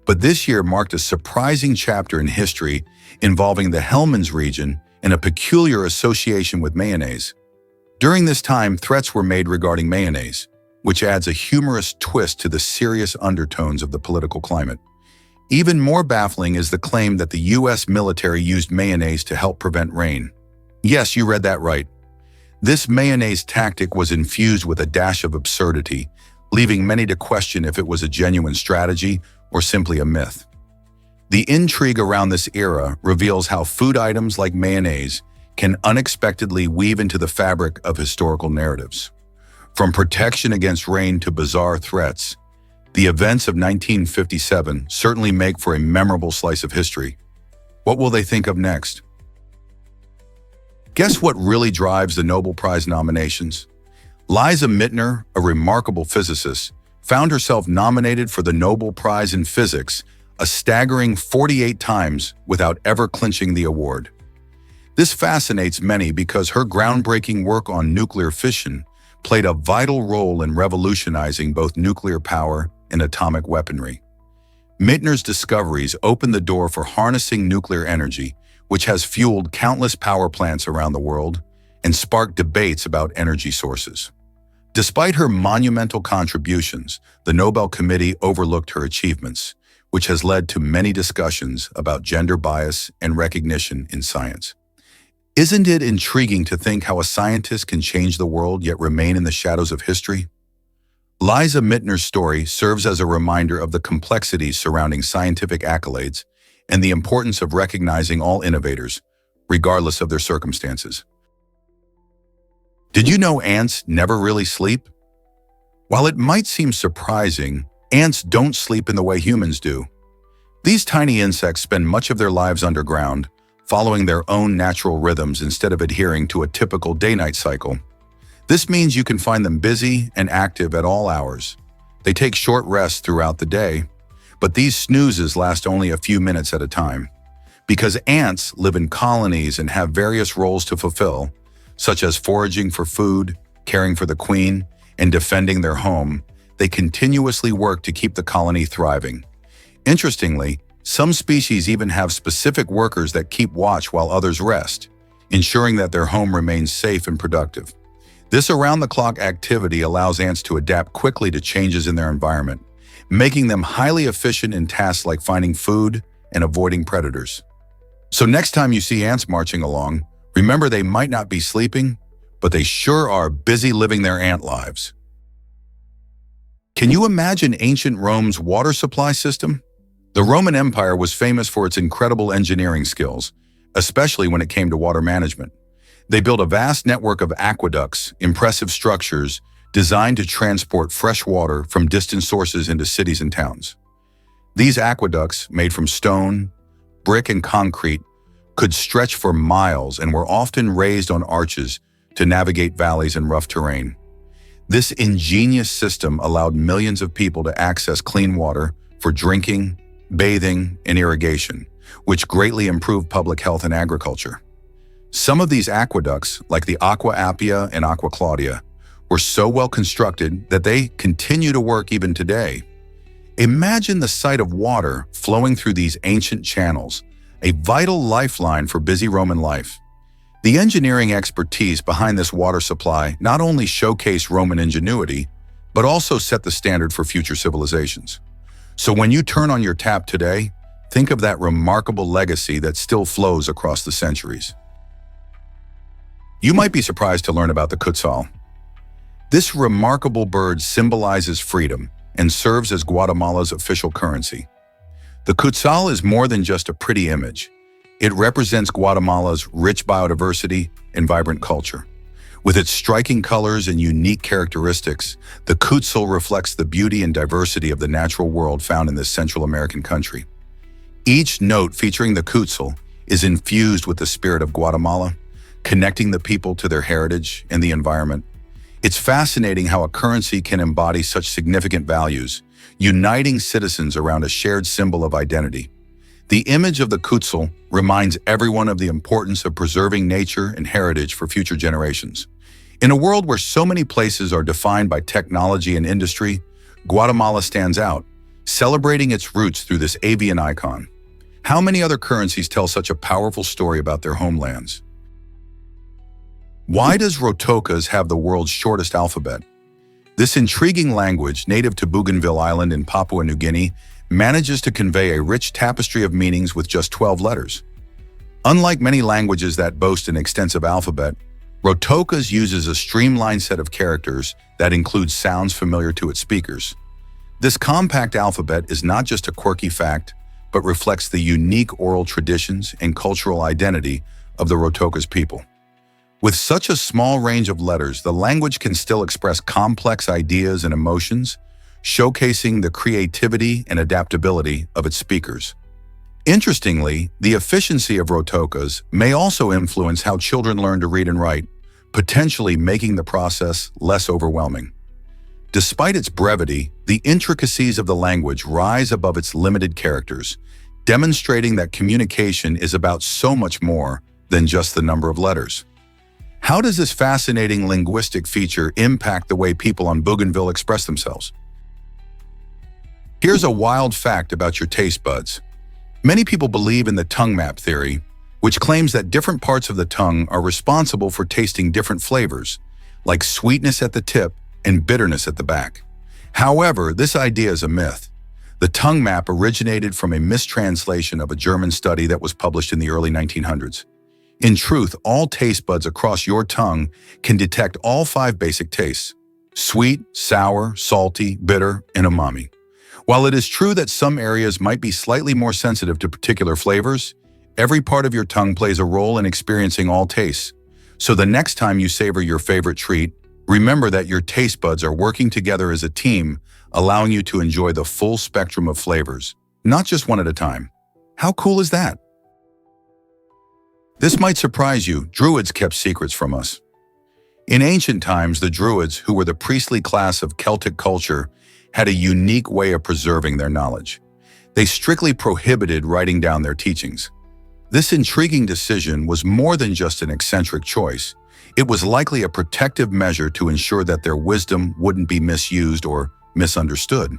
but this year marked a surprising chapter in history involving the Helmand region and a peculiar association with mayonnaise. During this time, threats were made regarding mayonnaise, which adds a humorous twist to the serious undertones of the political climate. Even more baffling is the claim that the U.S. military used mayonnaise to help prevent rain. Yes, you read that right. This mayonnaise tactic was infused with a dash of absurdity, leaving many to question if it was a genuine strategy or simply a myth. The intrigue around this era reveals how food items like mayonnaise can unexpectedly weave into the fabric of historical narratives. From protection against rain to bizarre threats, the events of 1957 certainly make for a memorable slice of history. What will they think of next? Guess what really drives the Nobel Prize nominations? Liza Mittner, a remarkable physicist, found herself nominated for the Nobel Prize in Physics a staggering 48 times without ever clinching the award. This fascinates many because her groundbreaking work on nuclear fission played a vital role in revolutionizing both nuclear power and atomic weaponry. Mittner's discoveries opened the door for harnessing nuclear energy, which has fueled countless power plants around the world and sparked debates about energy sources. Despite her monumental contributions, the Nobel Committee overlooked her achievements, which has led to many discussions about gender bias and recognition in science. Isn't it intriguing to think how a scientist can change the world yet remain in the shadows of history? Liza Mittner's story serves as a reminder of the complexities surrounding scientific accolades and the importance of recognizing all innovators, regardless of their circumstances. Did you know ants never really sleep? While it might seem surprising, ants don't sleep in the way humans do. These tiny insects spend much of their lives underground, following their own natural rhythms instead of adhering to a typical day-night cycle. This means you can find them busy and active at all hours. They take short rests throughout the day, but these snoozes last only a few minutes at a time. Because ants live in colonies and have various roles to fulfill, such as foraging for food, caring for the queen, and defending their home, they continuously work to keep the colony thriving. Interestingly, some species even have specific workers that keep watch while others rest, ensuring that their home remains safe and productive. This around-the-clock activity allows ants to adapt quickly to changes in their environment, making them highly efficient in tasks like finding food and avoiding predators. So next time you see ants marching along, remember they might not be sleeping, but they sure are busy living their ant lives. Can you imagine ancient Rome's water supply system? The Roman Empire was famous for its incredible engineering skills, especially when it came to water management. They built a vast network of aqueducts, impressive structures, designed to transport fresh water from distant sources into cities and towns. These aqueducts, made from stone, brick, and concrete, could stretch for miles and were often raised on arches to navigate valleys and rough terrain. This ingenious system allowed millions of people to access clean water for drinking, bathing, and irrigation, which greatly improved public health and agriculture. Some of these aqueducts, like the Aqua Appia and Aqua Claudia, were so well constructed that they continue to work even today. Imagine the sight of water flowing through these ancient channels, a vital lifeline for busy Roman life. The engineering expertise behind this water supply not only showcased Roman ingenuity, but also set the standard for future civilizations. So when you turn on your tap today, think of that remarkable legacy that still flows across the centuries. You might be surprised to learn about the quetzal. This remarkable bird symbolizes freedom and serves as Guatemala's official currency. The quetzal is more than just a pretty image. It represents Guatemala's rich biodiversity and vibrant culture. With its striking colors and unique characteristics, the quetzal reflects the beauty and diversity of the natural world found in this Central American country. Each note featuring the quetzal is infused with the spirit of Guatemala, connecting the people to their heritage and the environment. It's fascinating how a currency can embody such significant values, uniting citizens around a shared symbol of identity. The image of the quetzal reminds everyone of the importance of preserving nature and heritage for future generations. In a world where so many places are defined by technology and industry, Guatemala stands out, celebrating its roots through this avian icon. How many other currencies tell such a powerful story about their homelands? Why does Rotocas have the world's shortest alphabet? This intriguing language, native to Bougainville Island in Papua New Guinea, manages to convey a rich tapestry of meanings with just 12 letters. Unlike many languages that boast an extensive alphabet, Rotocas uses a streamlined set of characters that includes sounds familiar to its speakers. This compact alphabet is not just a quirky fact, but reflects the unique oral traditions and cultural identity of the Rotocas people. With such a small range of letters, the language can still express complex ideas and emotions, showcasing the creativity and adaptability of its speakers. Interestingly, the efficiency of rotokas may also influence how children learn to read and write, potentially making the process less overwhelming. Despite its brevity, the intricacies of the language rise above its limited characters, demonstrating that communication is about so much more than just the number of letters. How does this fascinating linguistic feature impact the way people on Bougainville express themselves? Here's a wild fact about your taste buds. Many people believe in the tongue map theory, which claims that different parts of the tongue are responsible for tasting different flavors, like sweetness at the tip and bitterness at the back. However, this idea is a myth. The tongue map originated from a mistranslation of a German study that was published in the early 1900s. In truth, all taste buds across your tongue can detect all 5 basic tastes: sweet, sour, salty, bitter, and umami. While it is true that some areas might be slightly more sensitive to particular flavors, every part of your tongue plays a role in experiencing all tastes. So the next time you savor your favorite treat, remember that your taste buds are working together as a team, allowing you to enjoy the full spectrum of flavors, not just one at a time. How cool is that? This might surprise you. Druids kept secrets from us. In ancient times, the Druids, who were the priestly class of Celtic culture, had a unique way of preserving their knowledge. They strictly prohibited writing down their teachings. This intriguing decision was more than just an eccentric choice. It was likely a protective measure to ensure that their wisdom wouldn't be misused or misunderstood.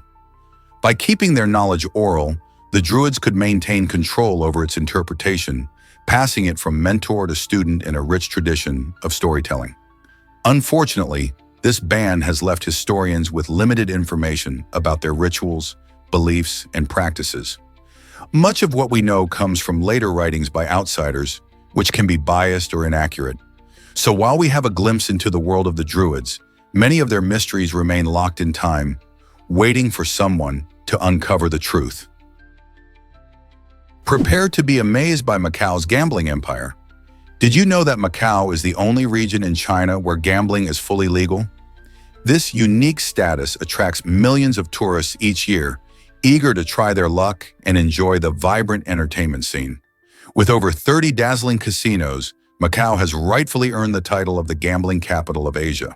By keeping their knowledge oral, the Druids could maintain control over its interpretation, passing it from mentor to student in a rich tradition of storytelling. Unfortunately, this ban has left historians with limited information about their rituals, beliefs, and practices. Much of what we know comes from later writings by outsiders, which can be biased or inaccurate. So while we have a glimpse into the world of the Druids, many of their mysteries remain locked in time, waiting for someone to uncover the truth. Prepare to be amazed by Macau's gambling empire. Did you know that Macau is the only region in China where gambling is fully legal? This unique status attracts millions of tourists each year, eager to try their luck and enjoy the vibrant entertainment scene. With over 30 dazzling casinos, Macau has rightfully earned the title of the gambling capital of Asia.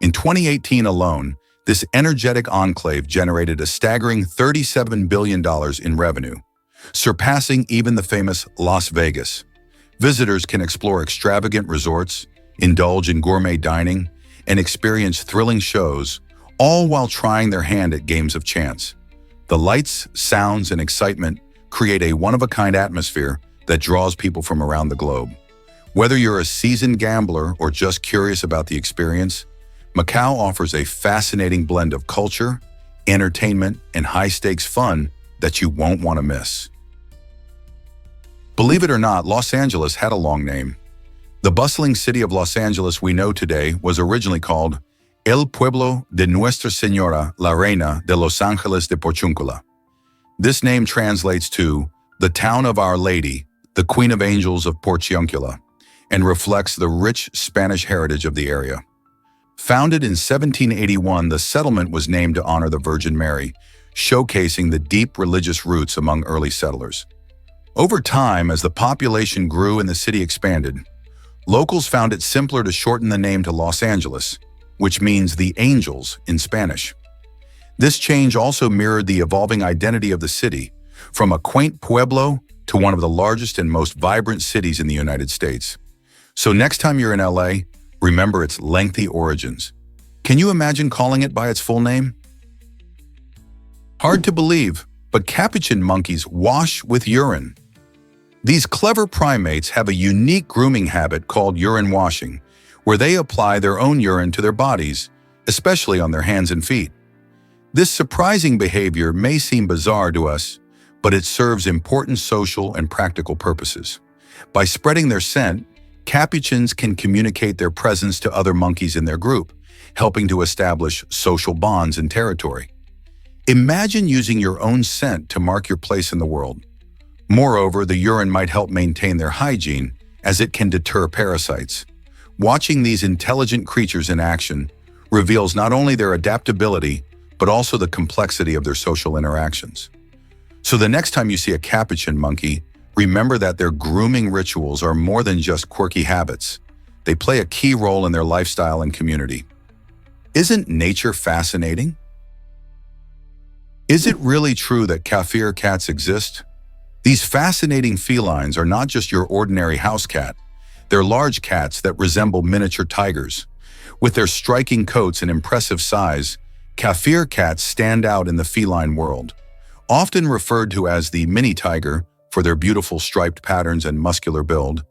In 2018 alone, this energetic enclave generated a staggering $37 billion in revenue, surpassing even the famous Las Vegas. Visitors can explore extravagant resorts, indulge in gourmet dining, and experience thrilling shows, all while trying their hand at games of chance. The lights, sounds, and excitement create a one-of-a-kind atmosphere that draws people from around the globe. Whether you're a seasoned gambler or just curious about the experience, Macau offers a fascinating blend of culture, entertainment, and high-stakes fun that you won't want to miss. Believe it or not, Los Angeles had a long name. The bustling city of Los Angeles we know today was originally called El Pueblo de Nuestra Señora la Reina de Los Ángeles de Porciúncula. This name translates to the town of Our Lady, the Queen of Angels of Porciúncula, and reflects the rich Spanish heritage of the area. Founded in 1781, the settlement was named to honor the Virgin Mary, showcasing the deep religious roots among early settlers. Over time, as the population grew and the city expanded, locals found it simpler to shorten the name to Los Angeles, which means the angels in Spanish. This change also mirrored the evolving identity of the city, from a quaint pueblo to one of the largest and most vibrant cities in the United States. So next time you're in LA, remember its lengthy origins. Can you imagine calling it by its full name? Hard to believe, but capuchin monkeys wash with urine. These clever primates have a unique grooming habit called urine washing, where they apply their own urine to their bodies, especially on their hands and feet. This surprising behavior may seem bizarre to us, but it serves important social and practical purposes. By spreading their scent, capuchins can communicate their presence to other monkeys in their group, helping to establish social bonds and territory. Imagine using your own scent to mark your place in the world. Moreover, the urine might help maintain their hygiene, as it can deter parasites. Watching these intelligent creatures in action reveals not only their adaptability, but also the complexity of their social interactions. So the next time you see a capuchin monkey, remember that their grooming rituals are more than just quirky habits. They play a key role in their lifestyle and community. Isn't nature fascinating? Is it really true that Kafir cats exist? These fascinating felines are not just your ordinary house cat. They're large cats that resemble miniature tigers. With their striking coats and impressive size, Kafir cats stand out in the feline world. Often referred to as the mini tiger for their beautiful striped patterns and muscular build,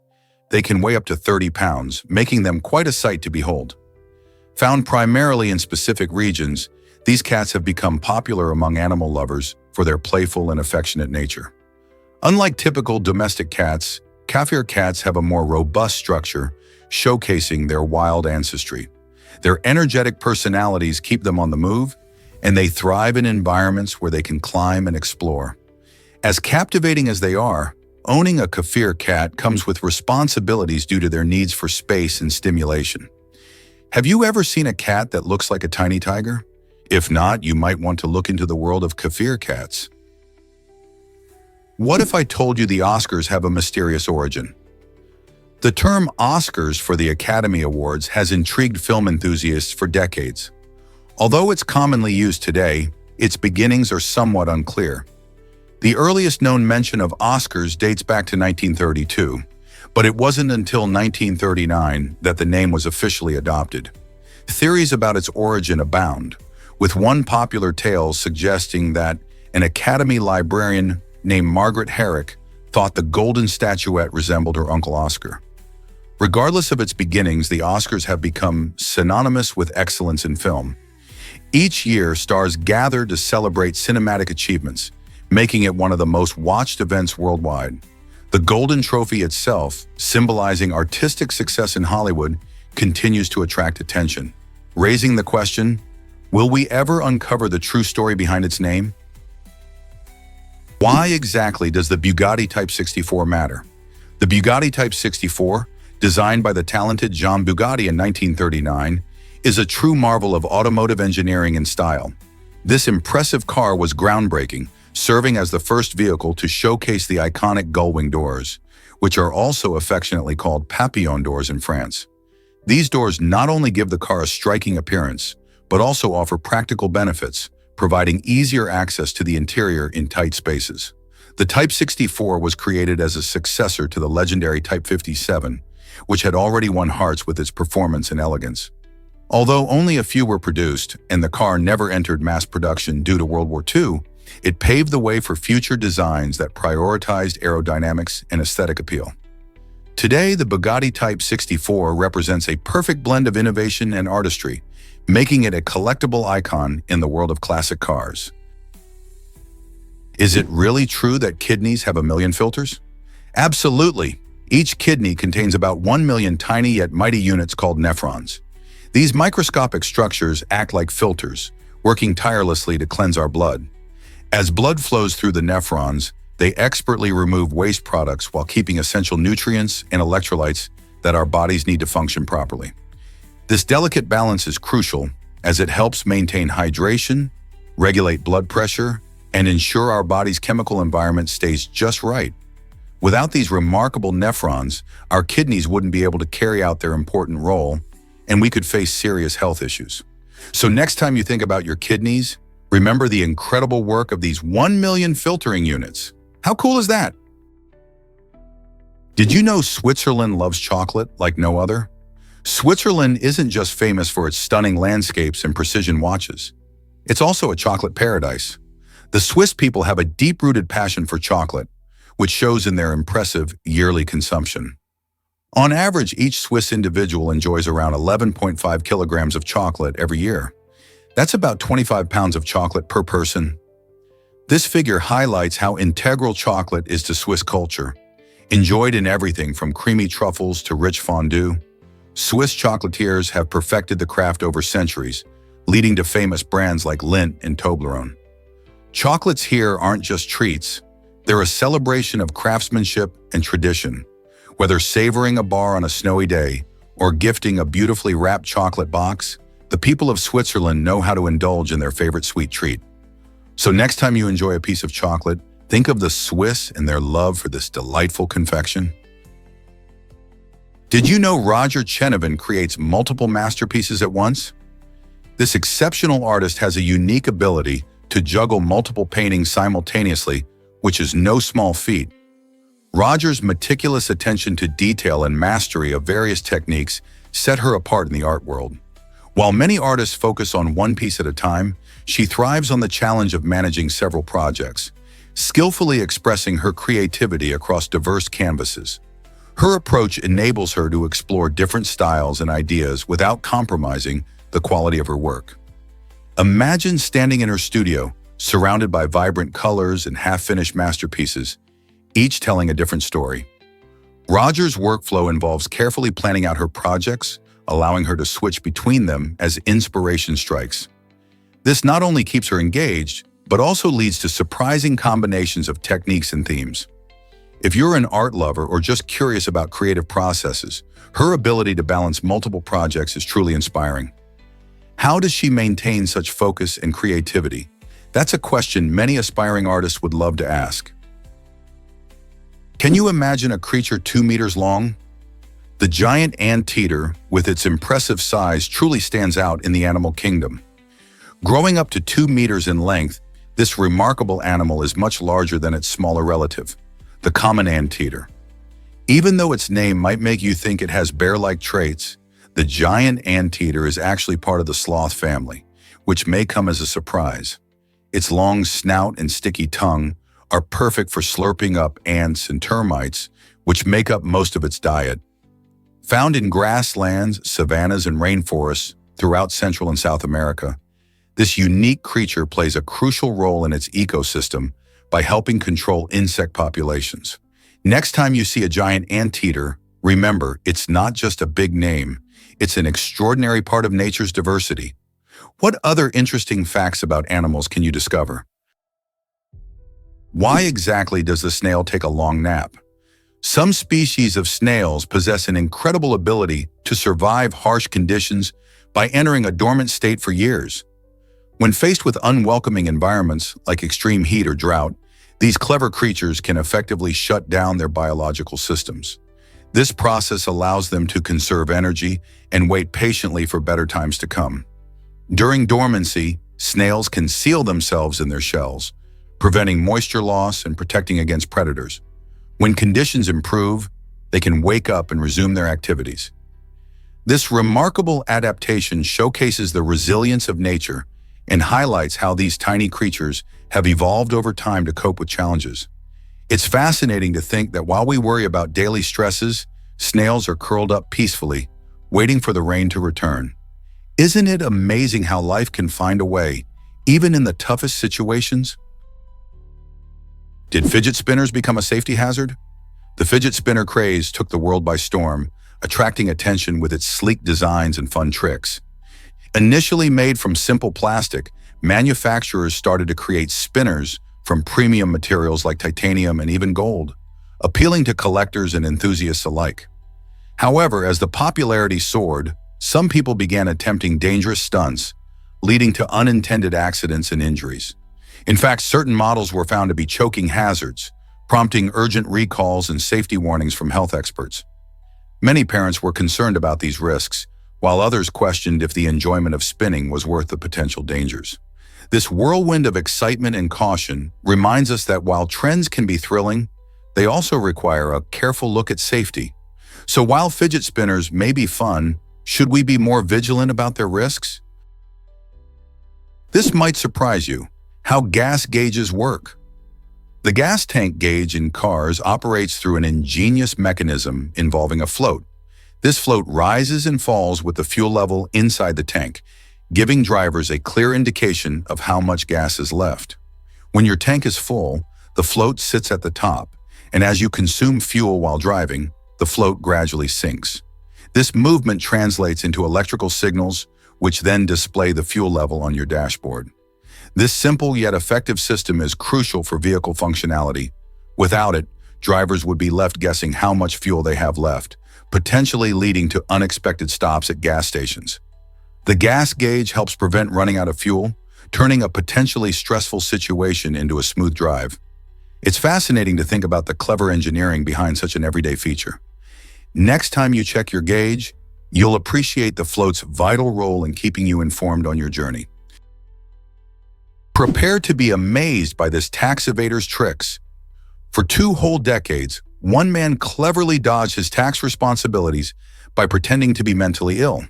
they can weigh up to 30 pounds, making them quite a sight to behold. Found primarily in specific regions, these cats have become popular among animal lovers for their playful and affectionate nature. Unlike typical domestic cats, Kafir cats have a more robust structure, showcasing their wild ancestry. Their energetic personalities keep them on the move, and they thrive in environments where they can climb and explore. As captivating as they are, owning a Kafir cat comes with responsibilities due to their needs for space and stimulation. Have you ever seen a cat that looks like a tiny tiger? If not, you might want to look into the world of Kafir cats. What if I told you the Oscars have a mysterious origin? The term Oscars for the Academy Awards has intrigued film enthusiasts for decades. Although it's commonly used today, its beginnings are somewhat unclear. The earliest known mention of Oscars dates back to 1932, but it wasn't until 1939 that the name was officially adopted. Theories about its origin abound, with one popular tale suggesting that an Academy librarian named Margaret Herrick thought the golden statuette resembled her Uncle Oscar. Regardless of its beginnings, the Oscars have become synonymous with excellence in film. Each year, stars gather to celebrate cinematic achievements, making it one of the most watched events worldwide. The Golden Trophy itself, symbolizing artistic success in Hollywood, continues to attract attention, raising the question, will we ever uncover the true story behind its name? Why exactly does the Bugatti Type 64 matter? The Bugatti Type 64, designed by the talented Jean Bugatti in 1939, is a true marvel of automotive engineering and style. This impressive car was groundbreaking, serving as the first vehicle to showcase the iconic gull-wing doors, which are also affectionately called papillon doors in France. These doors not only give the car a striking appearance, but also offer practical benefits, providing easier access to the interior in tight spaces. The Type 64 was created as a successor to the legendary Type 57, which had already won hearts with its performance and elegance. Although only a few were produced and the car never entered mass production due to World War II, it paved the way for future designs that prioritized aerodynamics and aesthetic appeal. Today, the Bugatti Type 64 represents a perfect blend of innovation and artistry, making it a collectible icon in the world of classic cars. Is it really true that kidneys have 1 million filters? Absolutely. Each kidney contains about 1 million tiny yet mighty units called nephrons. These microscopic structures act like filters, working tirelessly to cleanse our blood. As blood flows through the nephrons, they expertly remove waste products while keeping essential nutrients and electrolytes that our bodies need to function properly. This delicate balance is crucial as it helps maintain hydration, regulate blood pressure, and ensure our body's chemical environment stays just right. Without these remarkable nephrons, our kidneys wouldn't be able to carry out their important role, and we could face serious health issues. So next time you think about your kidneys, remember the incredible work of these 1 million filtering units. How cool is that? Did you know Switzerland loves chocolate like no other? Switzerland isn't just famous for its stunning landscapes and precision watches. It's also a chocolate paradise. The Swiss people have a deep-rooted passion for chocolate, which shows in their impressive yearly consumption. On average, each Swiss individual enjoys around 11.5 kilograms of chocolate every year. That's about 25 pounds of chocolate per person. This figure highlights how integral chocolate is to Swiss culture. Enjoyed in everything from creamy truffles to rich fondue, Swiss chocolatiers have perfected the craft over centuries, leading to famous brands like Lindt and Toblerone. Chocolates here aren't just treats, they're a celebration of craftsmanship and tradition. Whether savoring a bar on a snowy day or gifting a beautifully wrapped chocolate box, the people of Switzerland know how to indulge in their favorite sweet treat. So next time you enjoy a piece of chocolate, Think of the Swiss and their love for this delightful confection. Did you know Roger Chenevin creates multiple masterpieces at once? This exceptional artist has a unique ability to juggle multiple paintings simultaneously, which is no small feat. Roger's meticulous attention to detail and mastery of various techniques set her apart in the art world. While many artists focus on one piece at a time, she thrives on the challenge of managing several projects, skillfully expressing her creativity across diverse canvases. Her approach enables her to explore different styles and ideas without compromising the quality of her work. Imagine standing in her studio, surrounded by vibrant colors and half-finished masterpieces, each telling a different story. Roger's workflow involves carefully planning out her projects, allowing her to switch between them as inspiration strikes. This not only keeps her engaged, but also leads to surprising combinations of techniques and themes. If you're an art lover or just curious about creative processes, her ability to balance multiple projects is truly inspiring. How does she maintain such focus and creativity? That's a question many aspiring artists would love to ask. Can you imagine a creature 2 meters long? The giant anteater, with its impressive size, truly stands out in the animal kingdom. Growing up to 2 meters in length, this remarkable animal is much larger than its smaller relative, the common anteater. Even though its name might make you think it has bear-like traits, the giant anteater is actually part of the sloth family, which may come as a surprise. Its long snout and sticky tongue are perfect for slurping up ants and termites, which make up most of its diet. Found in grasslands, savannas, and rainforests throughout Central and South America, this unique creature plays a crucial role in its ecosystem by helping control insect populations. Next time you see a giant anteater, remember, it's not just a big name, it's an extraordinary part of nature's diversity. What other interesting facts about animals can you discover? Why exactly does the snail take a long nap? Some species of snails possess an incredible ability to survive harsh conditions by entering a dormant state for years. When faced with unwelcoming environments like extreme heat or drought, these clever creatures can effectively shut down their biological systems. This process allows them to conserve energy and wait patiently for better times to come. During dormancy, snails can seal themselves in their shells, preventing moisture loss and protecting against predators. When conditions improve, they can wake up and resume their activities. This remarkable adaptation showcases the resilience of nature and highlights how these tiny creatures have evolved over time to cope with challenges. It's fascinating to think that while we worry about daily stresses, snails are curled up peacefully, waiting for the rain to return. Isn't it amazing how life can find a way, even in the toughest situations? Did fidget spinners become a safety hazard? The fidget spinner craze took the world by storm, attracting attention with its sleek designs and fun tricks. Initially made from simple plastic, manufacturers started to create spinners from premium materials like titanium and even gold, appealing to collectors and enthusiasts alike. However, as the popularity soared, some people began attempting dangerous stunts, leading to unintended accidents and injuries. In fact, certain models were found to be choking hazards, prompting urgent recalls and safety warnings from health experts. Many parents were concerned about these risks, while others questioned if the enjoyment of spinning was worth the potential dangers. This whirlwind of excitement and caution reminds us that while trends can be thrilling, they also require a careful look at safety. So while fidget spinners may be fun, should we be more vigilant about their risks? This might surprise you. How gas gauges work. The gas tank gauge in cars operates through an ingenious mechanism involving a float. This float rises and falls with the fuel level inside the tank, giving drivers a clear indication of how much gas is left. When your tank is full, the float sits at the top, and as you consume fuel while driving, the float gradually sinks. This movement translates into electrical signals, which then display the fuel level on your dashboard. This simple yet effective system is crucial for vehicle functionality. Without it, drivers would be left guessing how much fuel they have left, potentially leading to unexpected stops at gas stations. The gas gauge helps prevent running out of fuel, turning a potentially stressful situation into a smooth drive. It's fascinating to think about the clever engineering behind such an everyday feature. Next time you check your gauge, you'll appreciate the float's vital role in keeping you informed on your journey. Prepare to be amazed by this tax evader's tricks. For 2 whole decades, one man cleverly dodged his tax responsibilities by pretending to be mentally ill.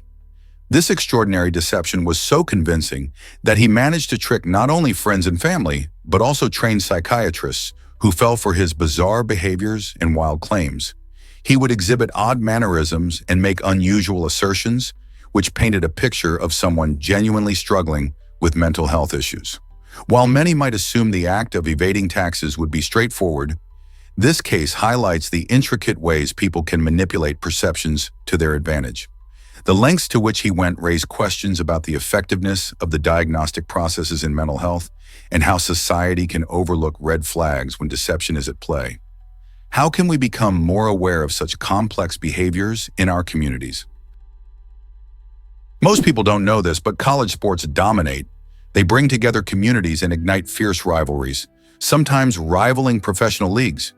This extraordinary deception was so convincing that he managed to trick not only friends and family, but also trained psychiatrists who fell for his bizarre behaviors and wild claims. He would exhibit odd mannerisms and make unusual assertions, which painted a picture of someone genuinely struggling with mental health issues. While many might assume the act of evading taxes would be straightforward, this case highlights the intricate ways people can manipulate perceptions to their advantage. The lengths to which he went raised questions about the effectiveness of the diagnostic processes in mental health and how society can overlook red flags when deception is at play. How can we become more aware of such complex behaviors in our communities? Most people don't know this, but college sports dominate. They bring together communities and ignite fierce rivalries, sometimes rivaling professional leagues.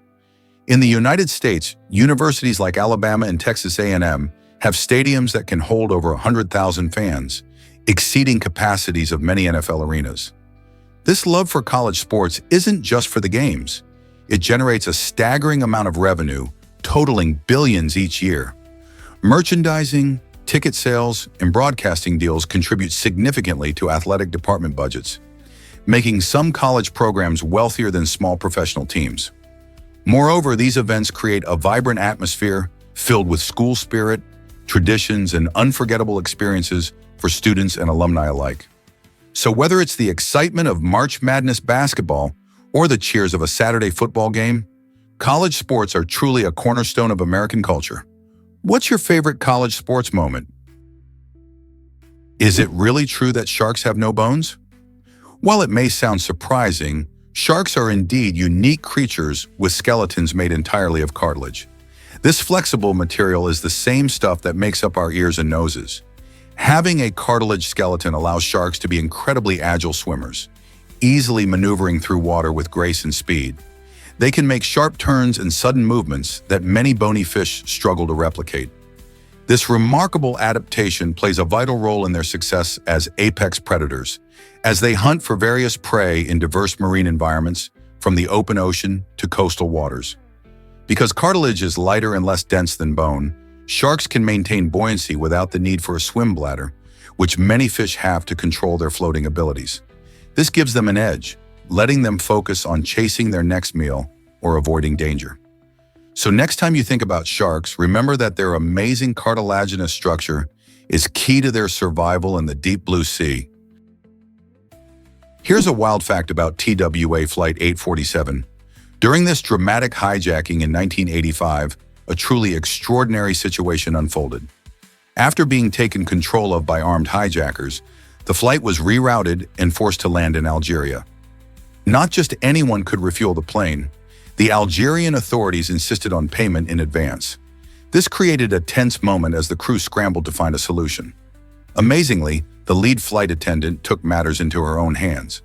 In the United States, universities like Alabama and Texas A&M have stadiums that can hold over 100,000 fans, exceeding capacities of many NFL arenas. This love for college sports isn't just for the games. It generates a staggering amount of revenue, totaling billions each year. Merchandising, ticket sales, and broadcasting deals contribute significantly to athletic department budgets, making some college programs wealthier than small professional teams. Moreover, these events create a vibrant atmosphere filled with school spirit, traditions, and unforgettable experiences for students and alumni alike. So whether it's the excitement of March Madness basketball or the cheers of a Saturday football game, college sports are truly a cornerstone of American culture. What's your favorite college sports moment? Is it really true that sharks have no bones? While it may sound surprising, sharks are indeed unique creatures with skeletons made entirely of cartilage. This flexible material is the same stuff that makes up our ears and noses. Having a cartilage skeleton allows sharks to be incredibly agile swimmers, easily maneuvering through water with grace and speed. They can make sharp turns and sudden movements that many bony fish struggle to replicate. This remarkable adaptation plays a vital role in their success as apex predators, as they hunt for various prey in diverse marine environments, from the open ocean to coastal waters. Because cartilage is lighter and less dense than bone, sharks can maintain buoyancy without the need for a swim bladder, which many fish have to control their floating abilities. This gives them an edge, letting them focus on chasing their next meal or avoiding danger. So next time you think about sharks, remember that their amazing cartilaginous structure is key to their survival in the deep blue sea. Here's a wild fact about TWA Flight 847. During this dramatic hijacking in 1985, a truly extraordinary situation unfolded. After being taken control of by armed hijackers, the flight was rerouted and forced to land in Algeria. Not just anyone could refuel the plane. The Algerian authorities insisted on payment in advance. This created a tense moment as the crew scrambled to find a solution. Amazingly, the lead flight attendant took matters into her own hands.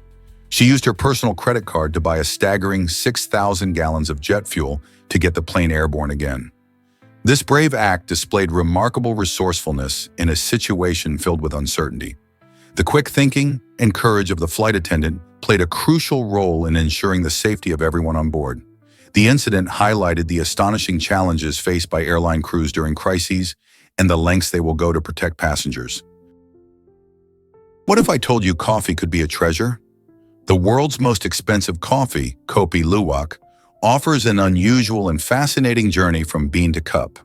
She used her personal credit card to buy a staggering 6,000 gallons of jet fuel to get the plane airborne again. This brave act displayed remarkable resourcefulness in a situation filled with uncertainty. The quick thinking and courage of the flight attendant played a crucial role in ensuring the safety of everyone on board. The incident highlighted the astonishing challenges faced by airline crews during crises and the lengths they will go to protect passengers. What if I told you coffee could be a treasure? The world's most expensive coffee, Kopi Luwak, offers an unusual and fascinating journey from bean to cup.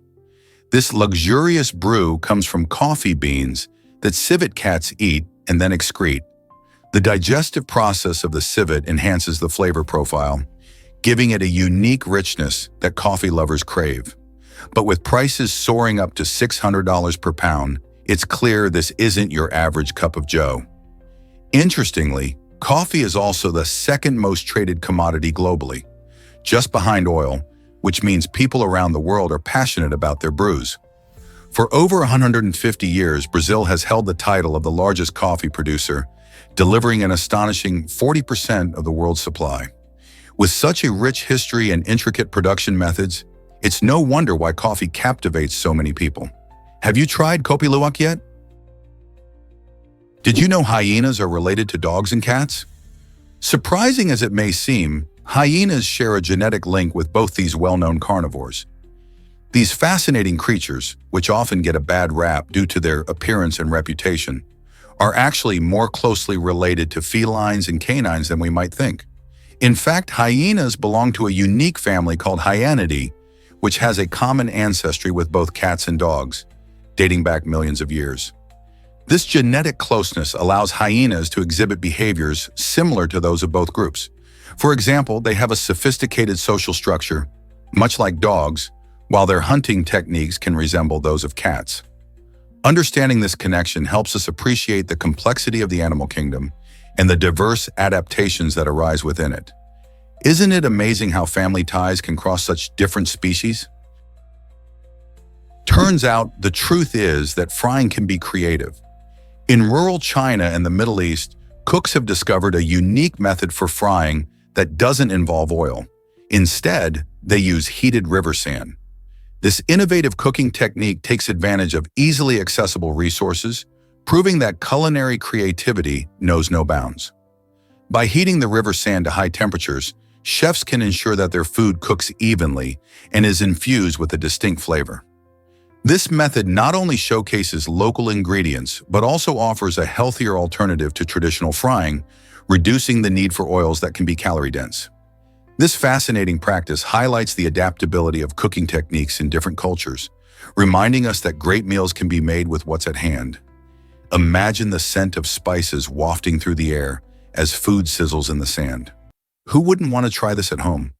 This luxurious brew comes from coffee beans that civet cats eat and then excrete. The digestive process of the civet enhances the flavor profile, giving it a unique richness that coffee lovers crave. But with prices soaring up to $600 per pound, it's clear this isn't your average cup of joe. Interestingly, coffee is also the second most traded commodity globally, just behind oil, which means people around the world are passionate about their brews. For over 150 years, Brazil has held the title of the largest coffee producer, delivering an astonishing 40% of the world's supply. With such a rich history and intricate production methods, it's no wonder why coffee captivates so many people. Have you tried kopi luwak yet? Did you know hyenas are related to dogs and cats? Surprising as it may seem, hyenas share a genetic link with both these well-known carnivores. These fascinating creatures, which often get a bad rap due to their appearance and reputation, are actually more closely related to felines and canines than we might think. In fact, hyenas belong to a unique family called Hyanidae, which has a common ancestry with both cats and dogs, dating back millions of years. This genetic closeness allows hyenas to exhibit behaviors similar to those of both groups. For example, they have a sophisticated social structure, much like dogs, while their hunting techniques can resemble those of cats. Understanding this connection helps us appreciate the complexity of the animal kingdom and the diverse adaptations that arise within it. Isn't it amazing how family ties can cross such different species? Turns out, the truth is that frying can be creative. In rural China and the Middle East, cooks have discovered a unique method for frying that doesn't involve oil. Instead, they use heated river sand. This innovative cooking technique takes advantage of easily accessible resources, proving that culinary creativity knows no bounds. By heating the river sand to high temperatures, chefs can ensure that their food cooks evenly and is infused with a distinct flavor. This method not only showcases local ingredients, but also offers a healthier alternative to traditional frying, reducing the need for oils that can be calorie-dense. This fascinating practice highlights the adaptability of cooking techniques in different cultures, reminding us that great meals can be made with what's at hand. Imagine the scent of spices wafting through the air as food sizzles in the sand. Who wouldn't want to try this at home?